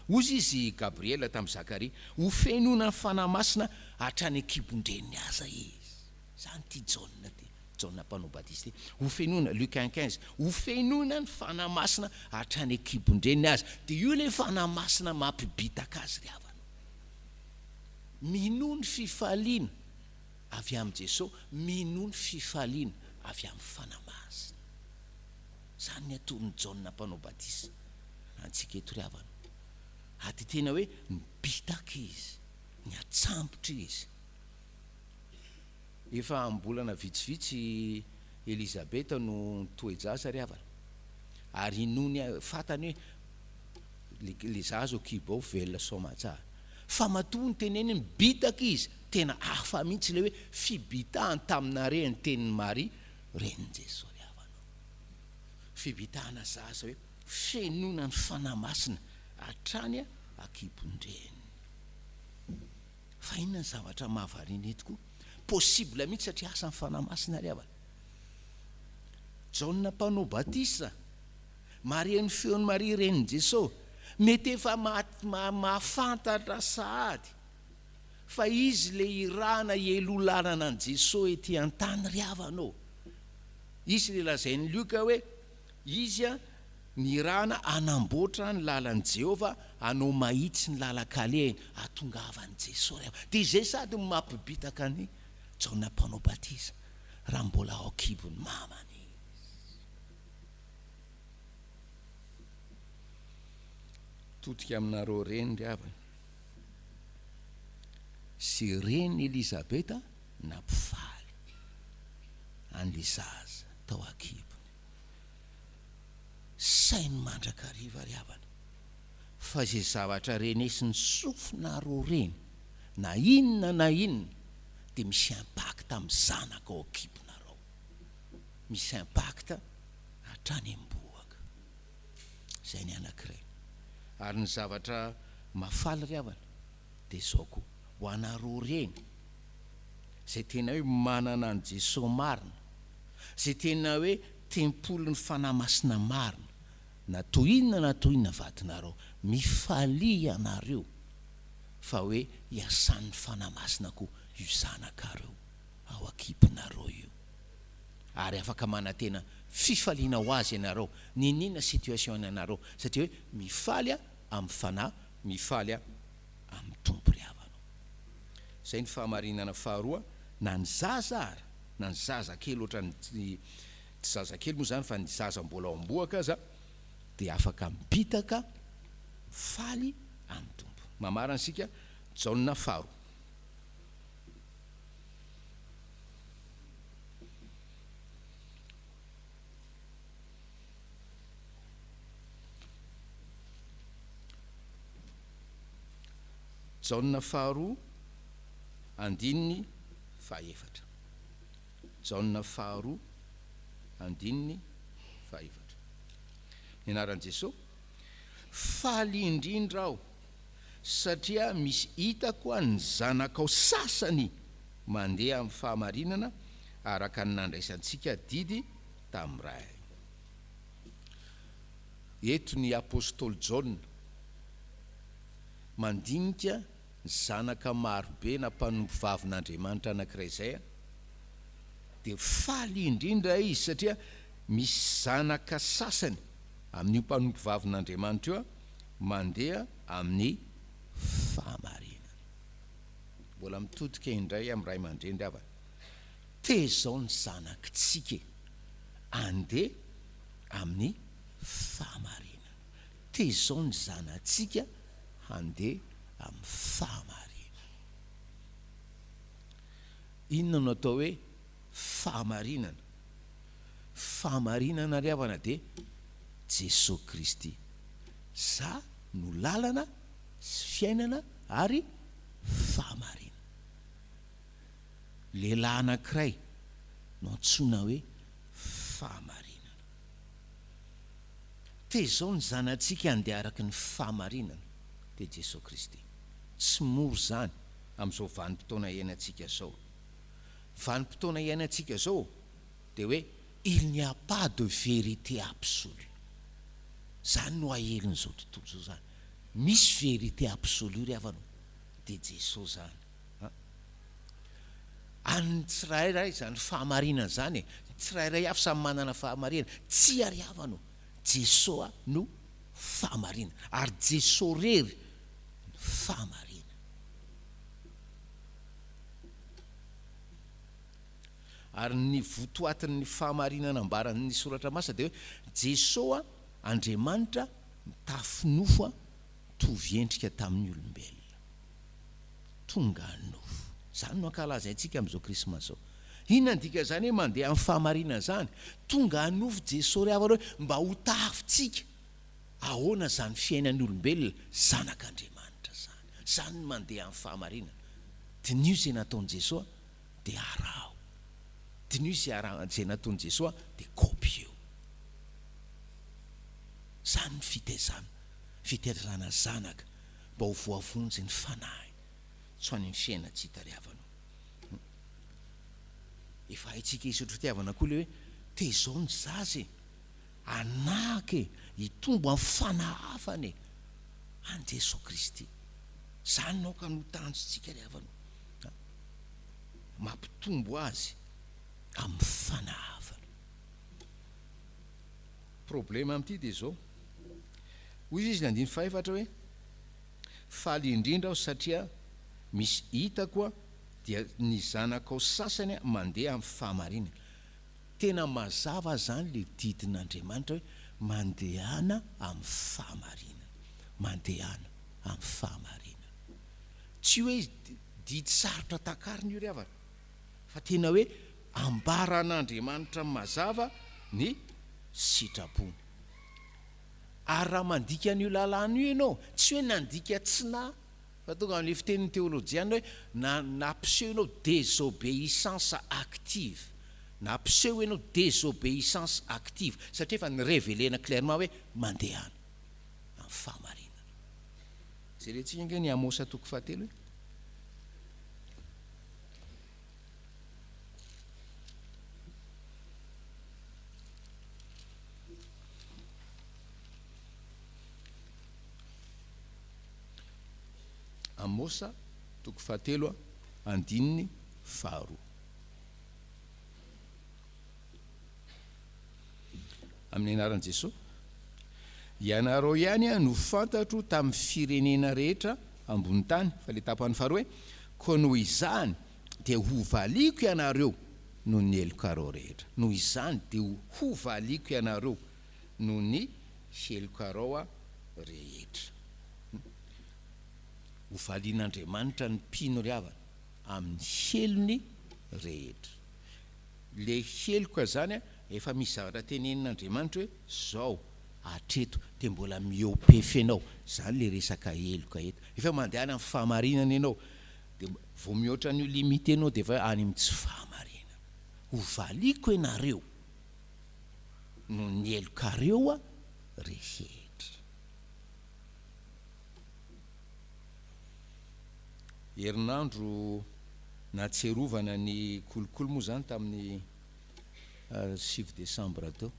ozy izy Gabriela tamin'ny Zakaria, ho fenona ny fanamasina hatrany akibondreniny aza izy. Zany ty Jaona mpanao batisa ty, ho fenona, Luka 1:15, ho fenona ny fanamasina hatrany akibondreniny azy. Dia io le fanamasina mampibitaka azy ry havana. Minono fifaliana avy amin'ny Jesosy, minono fifaliana avy amin'ny fanamasina. Zany ny ataon'ny Jaona mpanao batisa antsika eto ry havana. Ady tena hoe nibitaka izy, ny atsambotra izy. Efa ambolana vitsivitsy Elizabeta no toejaza ry havana, ary inony fantany hoe le zaza kibo velona somatsara fa matoa ny teneny bitaka izy tena hafa mihitsy le hoe fibitahany taminare ny tenin'ny Maria reny Jesosy riavanao fibitahana zaza hoe fenona ny fanahy masina hatrany akibondreny fa inona ny zavatra mahavariana etiko possible mihitsy satria asa ny fanahy masina riavana Jaona mpanao batisa Maria ny feon'ny Maria reny Jesosy mety efa mahafantatra sahady fa izy le irana elolanana ny Jesosy ety an-tany riavanao izy le lazain'ny Luka hoe izy ny irana anamboatra ny lalan'i Jehova anao mahitsy ny lalakale atongavany Jesosy riavana dia izay sady mampibitaka ny Jaona mpanao batisa raha mbola ao akibony mamany totika aminareo reny riavana sy reny Elizabeta nampifaly an'le zaza tao akibony sainy mandrakariva riavana fa zay zavatra renesiny sofinareo reny na inona dia misy impact amin'ny zanaka ao akibonareo misy impact hatrany amboaka zay ny anankiray ary ny zavatra mafaly riavana dia zao koa ho anareo reny zay tena hoe manana ny Jesosy marina zay tena hoe tempolo ny fanahy masina marina na toy inona vadinareo mifaly ianareo fa hoe hiasan'ny fanahy masina koa io zanakareo ao akibonareo io ary afaka manantena fifaliana ho azy ianareo ninina situation ianareo satria hoe mifaly amin'ny fanahy mifaly amin'ny tompo riavanao zay ny fahamarinana faharoa na ny zaza ary na ny zaza kely oatra ny zaza kely moa zany fa ny zaza mbola ao amboaka aza dia afaka mibitaka faly amin'ny tompo mamarana sika Jaona faharoa Jaona faharoa andininy fahaefatra Jaona faharoa andininy fahaefatra ny anaran'i Jesosy faly indrindra aho satria misy hitako ny zanakao sasany mandeha amin'ny fahamarinana araka ny nandraisantsika didy tamin'iray eto ny apôstôly Jaona mandinika ny zanaka marobe na mpanompovavin'Andriamanitra anankiray izay dia faly indrindra izy satria misy zanaka sasany amin'io mpanompovavin'Andriamanitra io mandeha amin'ny fahamarinana mbola mitodika indray amin'ny ray aman-dreny riavana tezao ny zanakitsika andeha amin'ny fahamarinana tezao ny zanatsika handeha amin'ny fahamarinana inona no atao hoe fahamarinana riavana dia Jesosy Kristy za no lalana sy fiainana ary fahamarinana lehilahy anankiray no antsoina hoe fahamarinana tezao ny zanatsika andeha araka ny fahamarinana dia Jesosy Kristy tsy moro zany amin'izao vanim-potoana iainantsika zao vanim-potoana iainantsika zao dia hoe il n'y a pas de vérité absolue zany no ahelin'izao tontolo zao zany misy vérité absolue riavanao dia Jesosy zany any tsirairay zany fahamarinana zany tsirairay avy samy manana fahamarinana tsy ariavanao Jesosy no fahamarinana ary Jesosy rery fahamarinana ary ny votoatin'ny fahamarinana ambaran'ny soratra masina dia hoe Jesosy Andriamanitra mitafinofo toviendrika tamin'ny olombelona tonga nofo zany no ankalazaintsika amin'izao krismasy zao inona ndika zany hoe mandeha amin'ny fahamarinana zany tonga nofo Jesosy riavana hoe mba ho tafintsika ahoana zany fiainan'olombelona zanak'Andriamanitra zany mandeha amin'ny fahamarinana. Dinio zay nataon'i Jesosy dia arao, dinio zay nataon'i Jesosy dia kopio. Zany ny fitaizana zanaka mba ho voavonjy ny fanahy tsy ho any ny fiaina tsy hitariavana. Efa haitsika isotry fitiavana koa le hoe tezao ny zazy anaky hitombo amin'ny fanahafany an Jesosy Kristy. Zany nao ka no tanjotsika riavana, mampitombo azy amin'ny fanahafana. Problema amin'ity dia zao, hoy izy ny 14 hoe faly indrindra aho satria misy hitako dia ny zanakao sasany mandeha amin'ny fahamarinana. Tena mazava zany le didin'Andriamanitra hoe mandehana amin'ny fahamarinana, mandehana amin'ny fahamarinana. Tsy hoe didy sarotra takariny io riavana, fa tena hoe ambaran'Andriamanitra mazava ny sitrapony. Ary raha mandika an'io lalàna io ianao, tsy hoe nandika tsina, fa tonga amin'le fitenin'ny teolojiana hoe nampiseho ianao désobéissance active, nampiseho ianao désobéissance active, satria efa nirevelena clairement hoe mandehana amin'ny fahamarinana. Zay rentsika nge ny Amosa 3 Amosa 3 andininy 2. Amin'ny anaran'i Jesosy, ianareo ihany no fantatro tamin'ny firenena rehetra ambony tany, fa le tapany faharoa hoe ko noho izany dia ho valiko ianareo noho ny helokarao rehetra. Noho izany dia ho valiko ianareo noho ny helokarao rehetra. Ho valian'Andriamanitra ny mpino riavana amin'ny helony rehetra. Le heloka zany efa misy zavatra tenenin'Andriamanitra hoe zao hatreto dia mbola miopefenao, zany le resaka heloka eto. Efa mandehana amin'ny fahamarinana ianao, dia vao mihoatra n'io limite ianao dia efa any amin'ny tsy fahamarinana. Ho valiko ianareo no ny helokareo rehetra. Herinandro natserovana ny kolokolo moa zany tamin'ny 7 Desambra tao,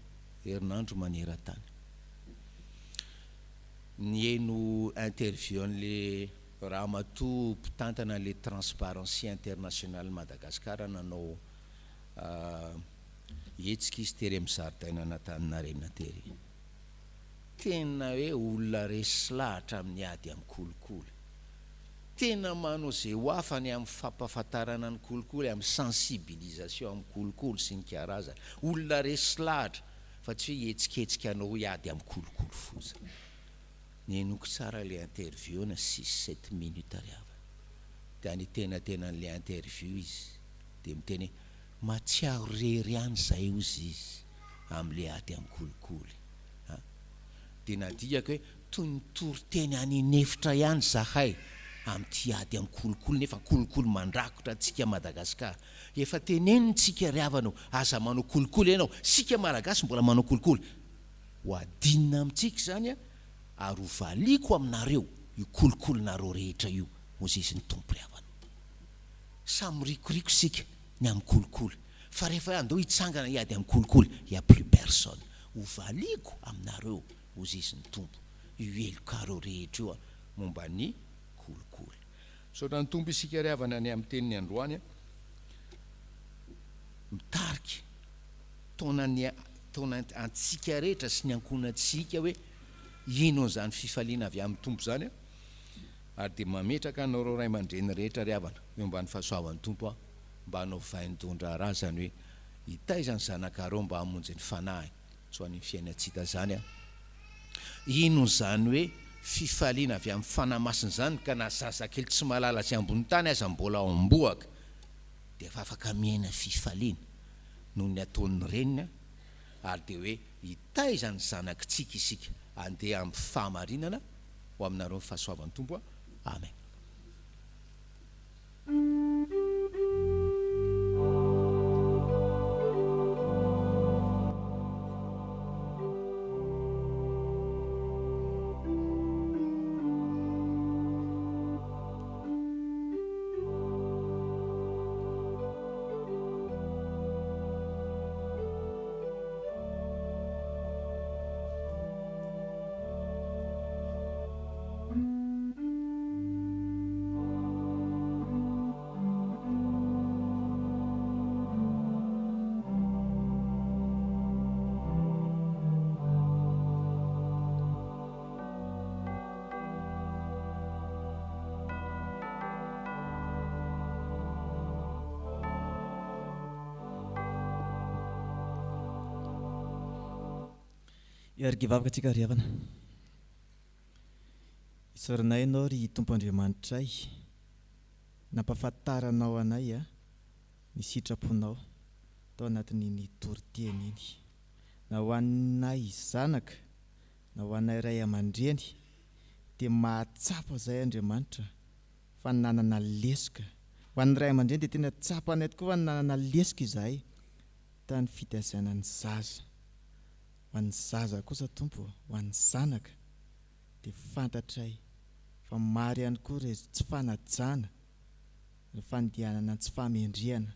herinandro maneran-tany. Nieno interview an'le raha matoa mpitantana le Transparency International Madagasikara nanao hetsika izy tery amin'ny zaridaina n'Antaninarenina tery. Tena hoe olona resy lahatra amin'ny ady amin'ny kolokolo. Tena manao zay ho afany amin'ny fampahafantarana ny kolokolo, amin'ny sensibilisation amin'ny kolokolo sy ny karazany. Olona resy lahatra fa tsy hoe hetsiketsiky anao hiady amin'ny kolokolo fotsiny. Nenoko tsara le interview na 6-7 minutes ariava. Dia ny tena le interview izy dia miteny matsiaro rery ihany zay ozy izy amin'le ady amin'ny kolokolo. Dia nadikako hoe toy ny toriteny any nefitra ihany zahay amin'ty ady amin'ny kolokolo, nefa kolokolo mandrakotra antsika Madagasikara. Efa tenenintsika riavanao, aza manao kolokolo ianao, sika malagasy mbola manao kolokolo. Ho adinina amintsika zany ary ho valiko aminareo io kolokolonareo rehetra io, ozy izy ny tompo riavana. Samy rikoriko sika ny amin'ny kolokolo, fa rehefa andao hitsangana hiady amin'ny kolokolo, il y a plus personne. Ho valiko aminareo, ozy izy ny tompo, io helokareo rehetra io momba ny kolokolo. Saotra ny tompo isika riavana ny amin'ny teniny androany, mitariky taona antsika rehetra sy ny ankonantsika hoe ino zany fifaliana avy amin'ny tompo zany, ary dia mametraka anareo ray aman-dreny rehetra riavana eo mba ny fahasoavan'ny tompo mba hanao vaindondra raha zany hoe hitaizany zanakareo mba hamonjy ny fanahy tsy ho any fiainatsita zany. Ino zany hoe fifaliana avy amin'ny fanamasina zany, ka na zazakely tsy malala sy ambony tany aza mbola ao amboaka dia efa afaka miaina fifaliana noho ny ataon'ny renina, ary dia hoe hitaizany zanakitsika isika andeha amin'ny fahamarinana ho aminareo ny fahasoavan'ny tompo amen. Iarikivavaka antsika ry havana. Isaoranay ianao ry Tompo Andriamanitray, nampahafantaranao anay ny sitraponao tao anatin'iny toriteny iny, na ho anay zanaka na ho anay ray aman-dreny, dia mahatsapa izay Andriamanitra fa nanana lesika. Ho an'ny ray aman-dreny dia tena tsapa anay tokoa fa nanana lesika izahay tany fitiasanany zaza. Ho an'ny zaza kosa Tompo, ho an'ny zanaka dia fantatray fa mary ihany koa ireo tsy fanajana, ny fandihanana tsy famendriana,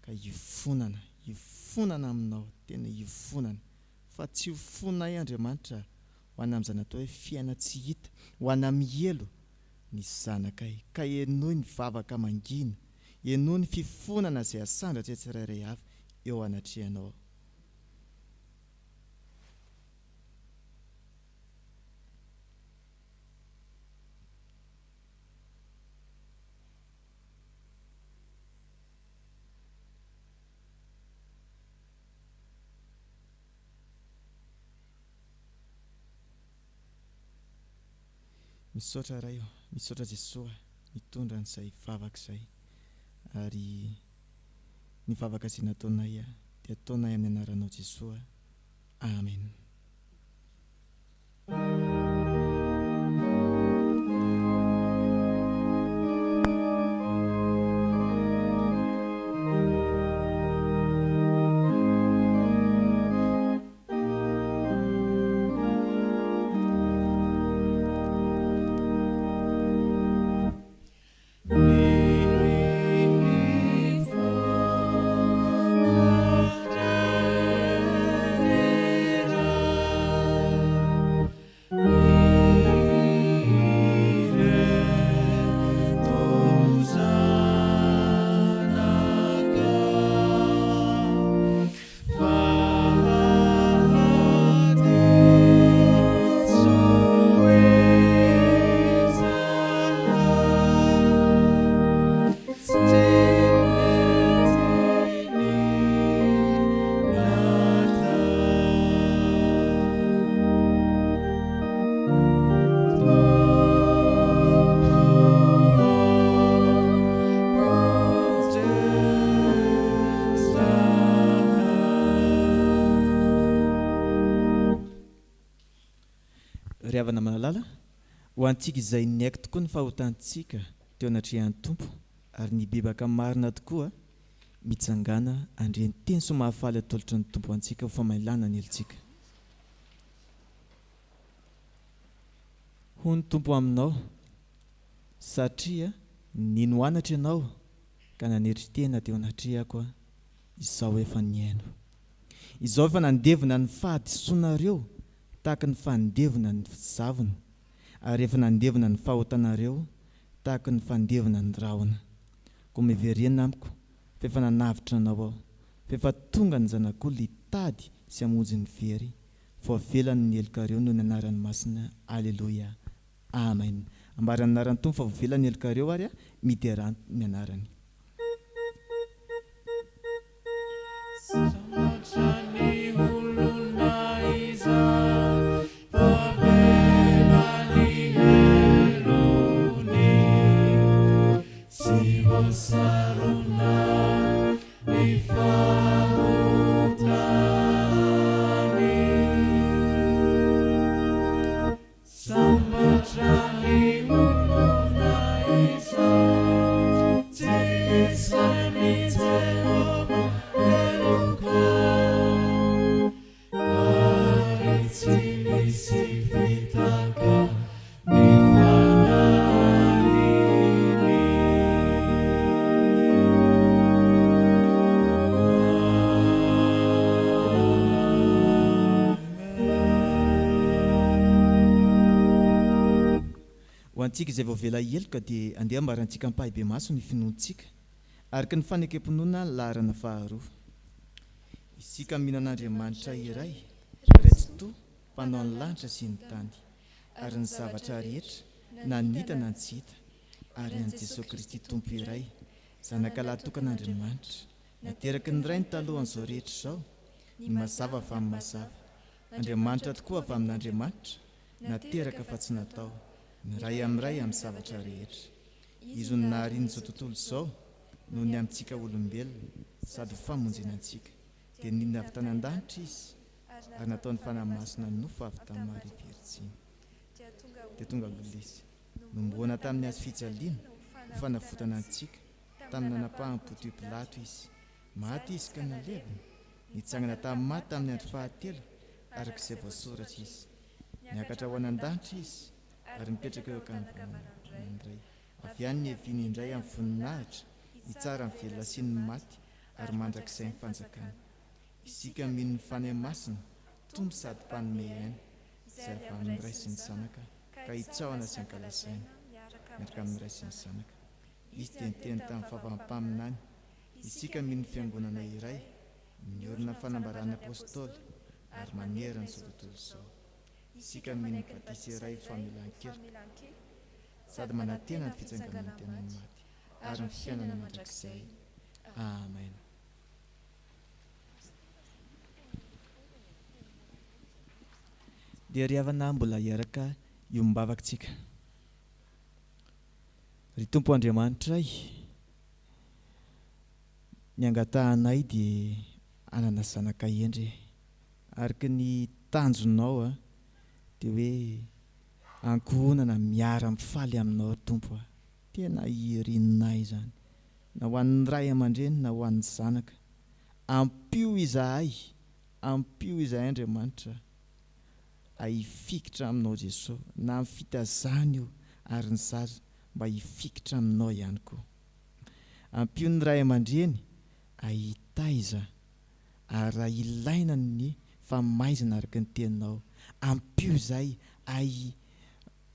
ka hifonana aminao, tena hifonana, fa tsy hifonay Andriamanitra ho ana amin'izany atao hoe fiaina tsy hita, ho ana mihelo ny zanakay, ka enoy ny vavaka mangina, enoy ny fifonana izay asandratra tsirairay avy eo anatrehanao. Misaotra ray, misaotra Jesosy mitondra an'izay vavaka izay, ary ny vavaka izay nataonay dia ataonay amin'ny anaranao Jesosy. Amen. Ry havana manalala, ho antsika izay niaika tokoa ny fahotantsika teo anatrehan'ny Tompo, ary ny bebaka marina tokoa mitsangana andreny teny so mahafaly atolotry ny Tompo antsika ho famailana ny elontsika. Ho ny Tompo aminao, satria ninoanatra ianao ka nanetry tena teo anatrehako izao efa niaino. Izao efa nandevina ny fahadisoanareo tahaka ny fandevina ny zavona, ary efa nandevina ny fahotanareo tahaka ny fandevina ny rahona. Koa miverena amiko fa efa nanavitra anao aho, fa efa tonga ny zanak'olona litady sy hamonjy ny very, fa avelany ny elokareo noho ny anaran'ny masina. Alleluia. Amen. Ambarany anaran'ny Tompo fa avelany ny elokareo ary miteranty ny anarany. Saruna mi famutani antsika izay vaovela heloka dia andeha ambarantsika ampahibe maso ny finoantsika araka ny fanekempinoana laharana faharoa. Isika minan'Andriamanitra iray raitsi-to mpanao ny lanitra sy ny tany ary ny zavatra rehetra na nita na tsy hita, ary an Jesosy Kristy tompo iray zanaka lahy-tokan'Andriamanitra nateraka ny ray ny talohan'izao rehetra izao, ny mazava avy amin'ny mazava, Andriamanitra tokoa avy amin'Andriamanitra, nateraka fa tsy natao, ny ray amin'ray amin'ny zavatra rehetra. Izy no naharian'izao tontolo izao noho ny amintsika olombelona sady famonjenantsika, dia ninona avy tany an-danitra izy ary nataony fanamasina nofo avy tamin'ny Maria Virjiny. Dia tonga lolesy nomboana tamin'ny hazo fijaliana ho fanafotana antsika, tamin'ny nanapahany Pontio Pilato izy, maty izy ka nalevina, nitsangana tamin'ny maty tamin'ny andro fahatelo arak'izay voasoratra izy, niakatra ho an-danitra izy ary mipetraka eo akan'nyvoninahitra indray, avy any ny heviany indray amin'ny voninahitra hitsara ny velona sy ny maty ary mandrakizay ny fanjakana. Isika mino ny fanahy masina tombo sady mpanome aina izay avy amin'ny Ray sy ny Zanaka ka hitsaoana sy ankalasaina miaraka amin'ny Ray sy ny Zanaka. Izy dia niteny tamin'ny favampamina any. Isika mino ny fiangonana iray miorina ny fanambarana apôstôly ary manerana izao tontolo izao. Isika mino ny batisa iray famelan-kelika sady manantena ny fitsanganan'ny tenany maty ary ny fiainana mandrakizay. Amen. Dia ry havana mbola hiaraka iombavakantsika. Ry Tompo Andriamanitra, ny angatahanay dia anana zanaka endry, araka ny tanjonao dia hoe ankohonana miara mifaly aminao Tompo. Tena irininay izany, na ho an'ny ray aman-dreny na ho an'ny zanaka. Ampio izahay Andriamanitra hifikitra aminao Jesosy, na amin'ny fitazana io ary ny zaza mba hifikitra aminao ihany koa. Ampio ny ray aman-dreny hitaiza ary ilaina ny famaizana araka ny teninao. Ampio izay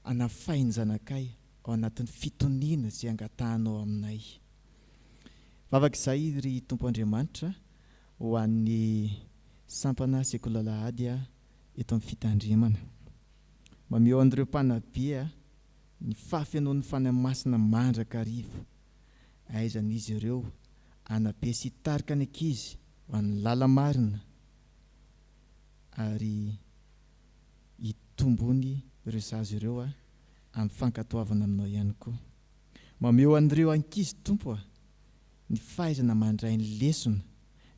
anafainy zanakay ao anatin'ny fitoniana izay angatahanao aminay. Vavaka izay ry Tompo Andriamanitra ho an'ny sampana sekoly Alahady eto amin'ny fitandremana. Mameo an'ireo mpanabe ny fahafianoan'ny fanahy masina mandrakariva, aizan'izy ireo anabe sy hitarika ny ankizy ho an'ny lala marina ary hitombony ireo zaza ireo amin'ny fankatoavana aminao ihany koa. Mameo an'ireo ankizy Tompo ny fahaizana mandray ny lesona,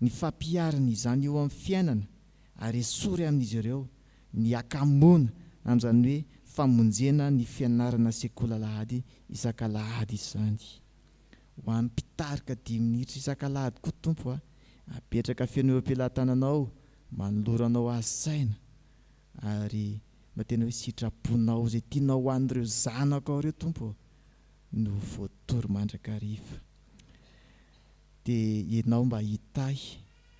ny fampiarana izany eo amin'ny fiainana ary esory amin'izy ireo ny akamona amin'izany hoe famonjena ny fianarana sekoly Alahady isan-kalahady izany. Ho amin'ny mpitarika 10 minitra isan-kalahady koa Tompo apetraka feno eo am-pelantananao, manoloranao azy saina ary mba tena hoe sitraponao izay tianao ho an'ireo zanaka ireo Tompo no voatory mandrakariva. Dia ianao mba hitahy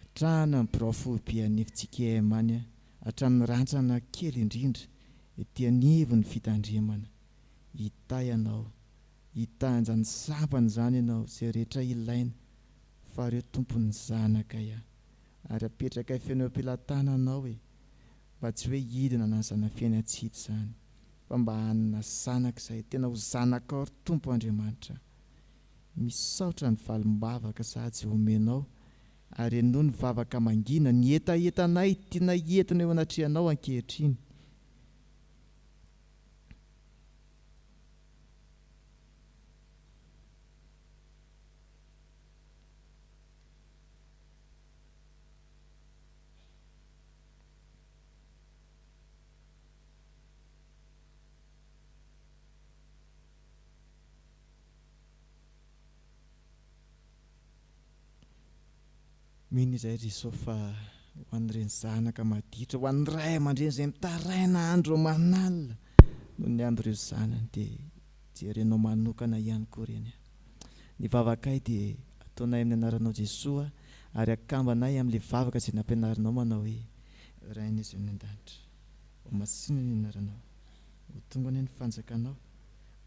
hatrany amin'ny birao foiben'ny Fjkm any hatramin'ny rantsana kely indrindra ety anivon'ny fitandremana. Hitahy ianao, hitahy an'izany sampana izany ianao izay rehetra ilaina fa ireo tompony zanaka ary apetraka feno eo am-pelantananao mba tsy hoe hidina na zana fiaina-tsity izany, fa mba hanana zanaka izay tena ho zanaka ao Tompo Andriamanitra. Misaotra ny valim-bavaka sady omenao ary eno ny vavaka mangina ny etaetanay tiana entina eo anatrehanao ankehitriny. Mino izay Jesosy fa ho an'ireny zanaka maditra, ho an'ny ray aman-dreny izay mitaraina andro manalina no ny andro ireo zanany, dia jerenao manokana ihany koa ireny. Ny vavakay dia ataonay amin'ny anaranao Jesosy ary akambanay amin'ilay vavaka izay nampianarinao manao hoe rainy izy amin'ny an-danitra. Ho masinina ny anaranao, ho tonga ny fanjakanao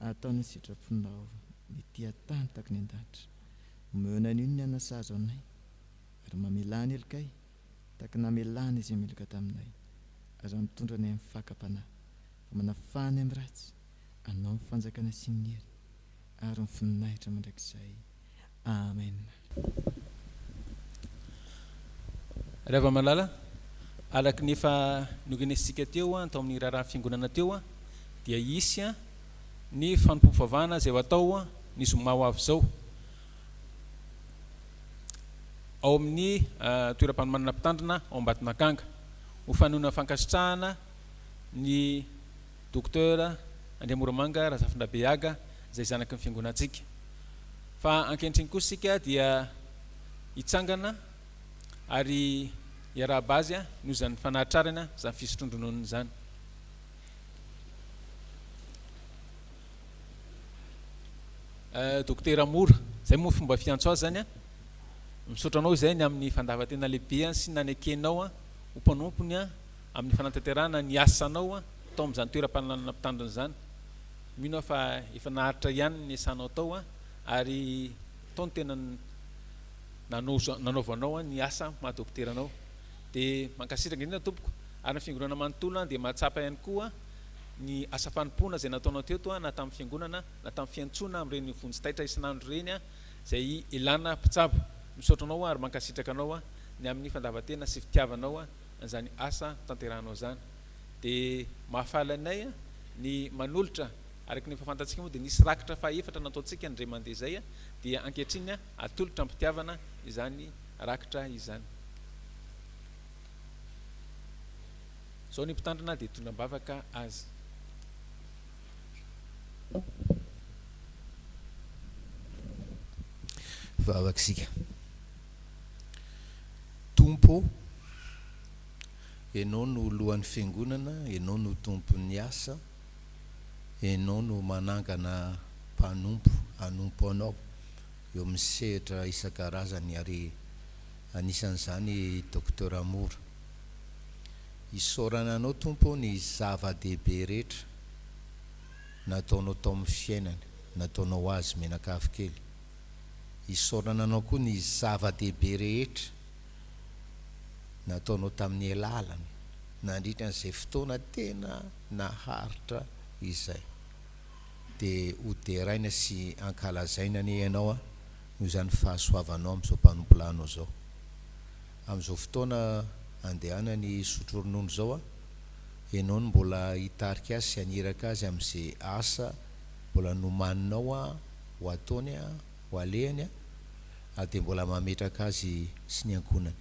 ataony sitraponao ny tia tantaka ny an-danitra meona n'io ny anasazo aminay ary mamelany elokay taka namelany izy meloka taminay ary mitondra ny amin'ny fakapanahy fa manafany amin'ny ratsy anao ny fanjakana sy ny hery ary ny voninahitra mandrakizay amen. Reva malala alaky ny efa nogenesika teo atao amin'ny raharaha fiangonana teo dia isy ny Fanompoam-Pivavahana izay atao ny zoma ho avy zao ao amin'ny toeram-panomanana mpitandrina ao Ambatonakanga ho fanoina fankasitrahana ny dokotera Andriamoramanga Razafindrabeaga izay zanaky ny fiangonantsika fa ankehitriny kosa sika dia hitsangana ary iaraha-bazy noho izany fanahitrarana izany fisotrondronoana izany. Dokotera Mora zay moa fomba fiantso azy zany misaotra anao izay ny amin'ny fandahavatena lehibe sy nanekenao ho mpanompony amin'ny fanatanterahana ny asanao tao amin'izany toeram-panomanana mpitandrina izany. Mino fa efa naharitra ihany ny asanao tao ary taony tena nanaovanao ny asa maha-dokoteranao dia mankasitraka indrindra tompoko ary ny fiangonana manontolo dia mahatsapa ihany koa ny asa fanompoana izay nataonao teto na tamin'ny fiangonana na tamin'ny fiantsoana amin'ireny vonjy-taitra isan'andro reny izay ilana mpitsabo. Misaotra anao ary mankasitraka anao ny amin'ny fandahavatena sy fitiavanao izany asa tanterahanao izany dia mahafaly anay ny manolotra araky ny fahafantatsika moa dia nisy rakitra faefatra nataontsika ndray mandeha izay dia ankehitriny atolotra mpitiavana izany rakitra izany. Zao ny mpitandrina dia tondram-bavaka azy. Vavakisika tompo ianao no lohan'ny fiangonana, ianao no tompon'ny asa, ianao no manangana mpanompo hanompo anao eo amin'ny sehatra isan-karazany ary anisan'izany dokotera Mora. Isaorana anao tompo ny zava-dehibe rehetra nataonao tao amin'ny fiainana, nataonao azy menakavy kely. Isaorana anao koa ny zava-dehibe rehetra nataonao tamin'ny alalany nandritra n'izay fotoana tena naharitra izay dia hoderaina sy ankalazaina ny ianao noho izany fahasoavanao amin'izao mpanompolanao zao. Amin'izao fotoana andehana ny sotro ronono zao ianao no mbola hitarika azy sy aniraka azy amin'izay asa mbola nomaninao ho ataony ho alehany ary dia mbola mametraka azy sy ny ankonany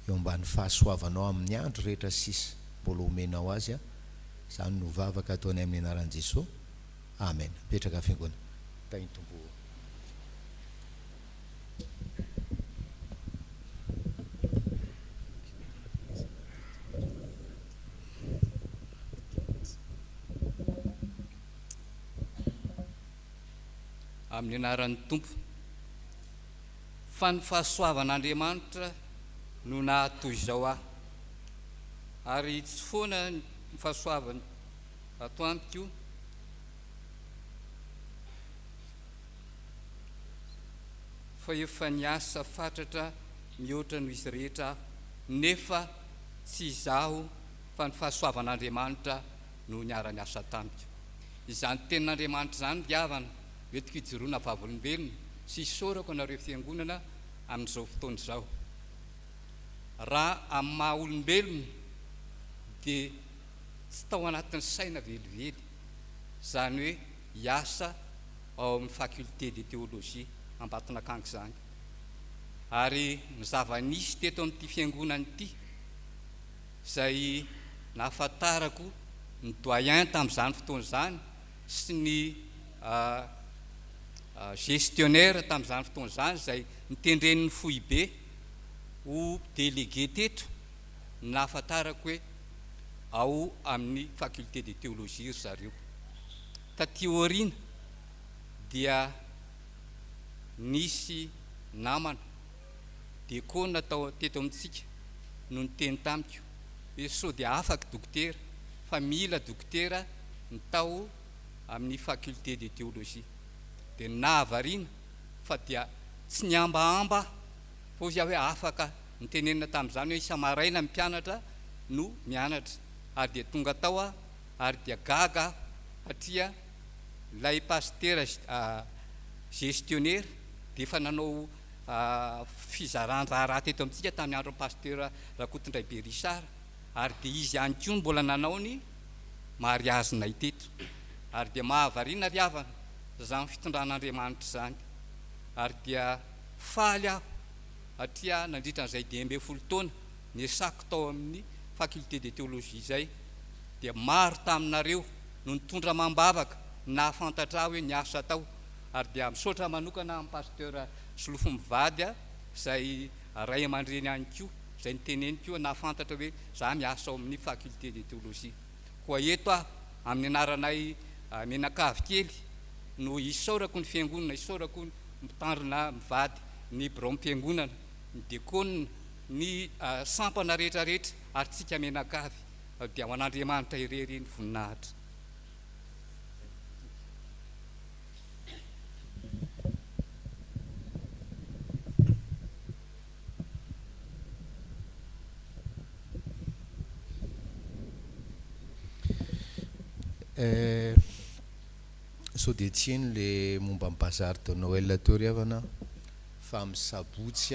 eo ambany fahasoavanao amin'ny andro rehetra sisa mbola omenao azy izany no vavaka ataony amin'ny anaran'i Jesosy. Amen. Petraka fiangonana. Tainy tompo. Amin'ny anaran'ny tompo fa ny fahasoavan'Andriamanitra no nahatoy izao ary tsy foana ny fahasoavany ato amiko fa efa niasa fatratra mihoatra noho izy rehetra nefa tsy izaho fa ny fahasoavan'Andriamanitra no niara niasa tamiko. Izany tenin'Andriamanitra izany diavana etiko hijoroana vavolombelona sy isaorako anareo fiangonana amin'izao fotoana izao. Raha amin'ny maha olombelona dia tsy tao anatin'ny saina velively izany hoe hiasa ao amin'ny faculté de théologie Ambatonakanga izany. Ary ny zava-nisy teto amin'ity fiangonana ity izay nahafantarako ny doyen tamin'izany fotoana izany sy ny gestionnaire tamin'izany fotoana izany izay nitendren'ny FOIB ho délégué teto nahafantarako hoe ao amin'ny faculté de théologie ry zareo. Taty aoriana dia nisy namana dia koa natao teto amintsika no niteny tamiko hoe sao dia afaka dokotera fa mila dokotera ny tao amin'ny faculté de théologie dia nahavariana fa dia tsy niambaamba fa ozy hoe afaka nitenenina tamin'izany hoe isamaraina mpianatra no mianatra ary dia tonga tao ary dia gaga satria lay pastera gestionnaire dia efa nanao fizaran-raharaha teto amintsika tamin'ny andro pastera Rakotondray be Risara ary dia izy ihany koa mbola nanao ny mariazinay teto ary dia mahavariana ry havana zany fitondran'Andriamanitra zany ary dia faly aho satria nandritra an'izay 12 taona niasako tao amin'ny faculté de théologie zay dia maro taminareo no nitondra mambavaka nahafantatra hoe niasa tao ary dia misaotra manokana amin'ny pasteur Solofo Mivady izay ray aman-dreny ihany koa izay niteneniko nahafantatra hoe za miasa ao amin'ny faculté de théologie koa eto aho amin'ny anaranay menakavy kely no isaorako ny fiangonana isaorako ny mitandrina mivady ny brom-piangonana ny diakonina ny sampana rehetrarehetra ary tsika menakavy dia ho an'Andriamanitra irery ny voninahitra. So dia tsiny le momba amin'ny bazary de Noël teo ry havana fa amin'ny sabotsy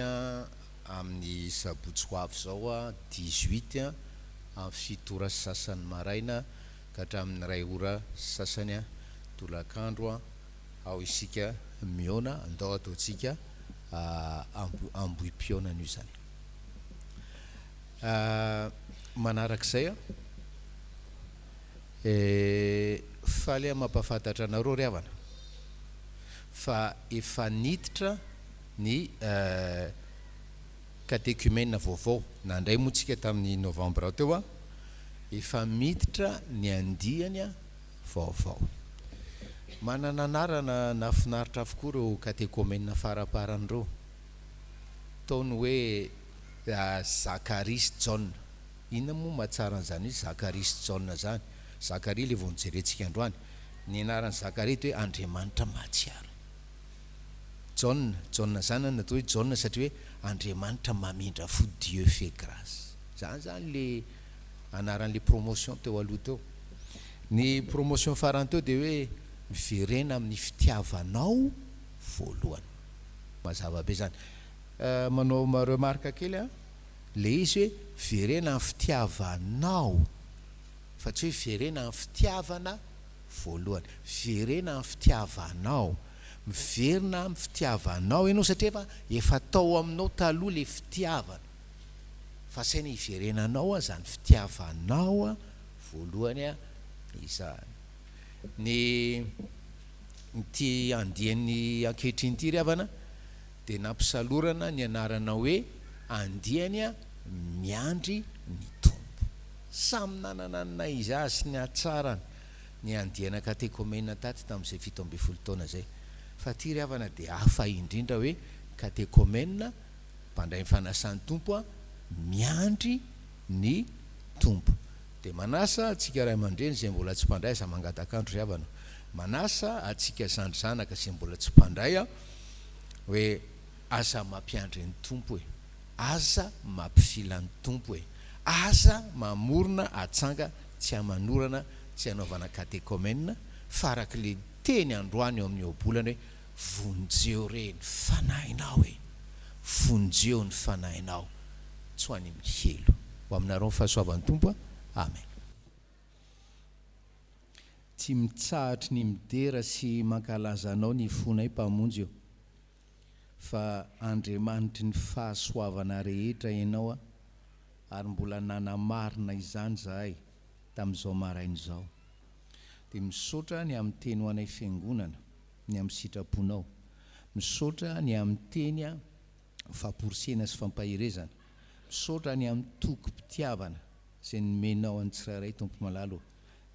amin'ny sabotsy ho avy zao 18 amin'ny fitora sasany maraina ka hatramin'ny ray ora sasany tolakandro ao isika miona andao ataotsika amboim-piona io zany manarak'izay faly mampafantatra anareo ry havana fa efa niditra ny catéchumène vaovao nandray moa tsika tamin'ny novembre teo efa miditra ny andiany vaovao manana anarana nafinaritra avokoa reo catéchumène faraparan'ireo taony hoe Zacharis John inona moa mahatsara an'izany izy Zacharis John zany Zakaria le vao nijerentsika androany ny anaran'ny Zakaria to hoe Andriamanitra mahatsiaro John zany natao hoe John satria hoe Andriamanitra mamindra fo Dieu fait grâce zany le anaran'le promotion teo aloha teo ny promotion farany teo dia hoe miverena amin'ny fitiavanao voalohany mazava be zany manao remarque kely le izy hoe verena amin'ny fitiavanao fa tsy hoe verena amin'ny fitiavana voalohany verena amin'ny fitiavanao miverina amin'ny fitiavanao ianao satria efa tao aminao taloha le fitiavana fa saina hiverenanao zany fitiavanao voalohany izany ny ty andiany ankehitriny ty ry havana dia nampisalorana ny anarana hoe andiany miandry ny tombo samy nanananina izy sy ny atsarany ny andiana catéchumène taty tamin'izay 17 taona zay fa ty ry havana dia hafa indrindra hoe catéchumène mpandray nyfanasan'ny tompo miandry ny tompo dia manasa atsika ray aman-dreny zay mbola tsy mpandray za mangatakandro ry havana manasa atsika zandrizanaka zay mbola tsy mpandray hoe aza mampiandry ny tompo aza mampifilan'ny tompo aza mamorona atsanga tsy amanorana tsy anaovana catéchumène farak' le teny androany eo amin'ny obolana hoe vonjeo reny fanahinao vonjeo ny fanahinao tsy ho any mihelo ho aminareo fahasoavan'ny tompo amen. Tsy mitsahatry ny midera sy mankalaza anao ny fonay mpamonjy eo fa Andriamanitry ny fahasoavana rehetra ianao ary mbola nanamarina izany zahay tamin'izao maraina izao dia misaotra ny amin'ny teny ho anay fiangonana ny amin'ny sitraponao misaotra ny amin'ny teny famporisena sy fampahirezana misaotra ny amin'ny toko-pitiavana izay nomenao any tsirairay tompo malalo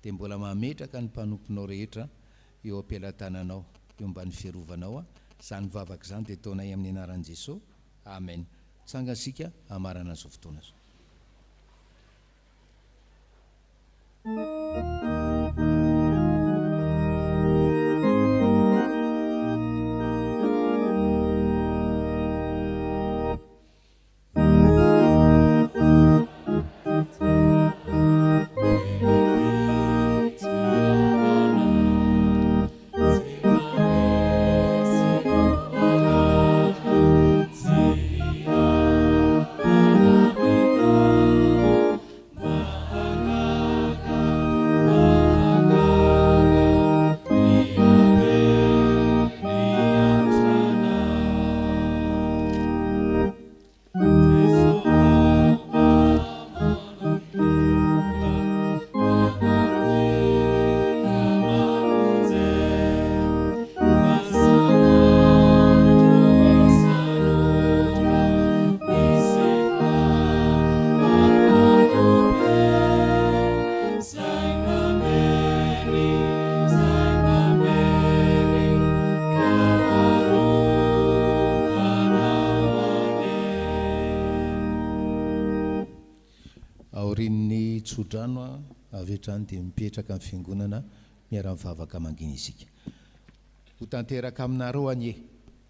dia mbola mametraka ny mpanomponao rehetra eo am-pialatananao eo mba ny fiarovanao zany vavaka zany dia taonay amin'ny anaran'i Jesosy amen. Tsangasika amarana zao fotoana zao. tsodrano avy hatrany dia mipetraka amin'ny fiangonana miara-mivavaka mangina isika. Ho tanteraka aminareo anie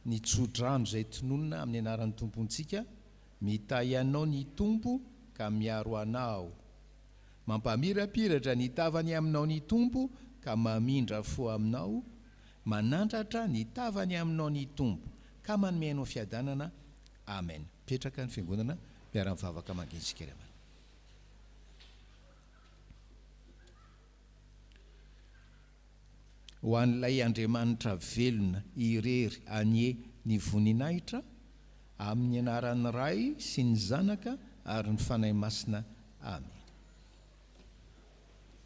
ny tsodrano izay tononona amin'ny anaran'ny tompontsika, mitay anao ny tompo ka miaro anao, mampamirapiratra ny tavany aminao ny tompo ka mamindra fo aminao, manandratra ny tavany aminao ny tompo ka manome anao fiadanana. Amen. Petraka ny fiangonana miara-mivavaka mangina isika iray. Ho an'ilay Andriamanitra velona irery anie ny voninahitra, amin'ny anaran'ny Ray sy ny Zanaka ary ny fanahy masina. Amen.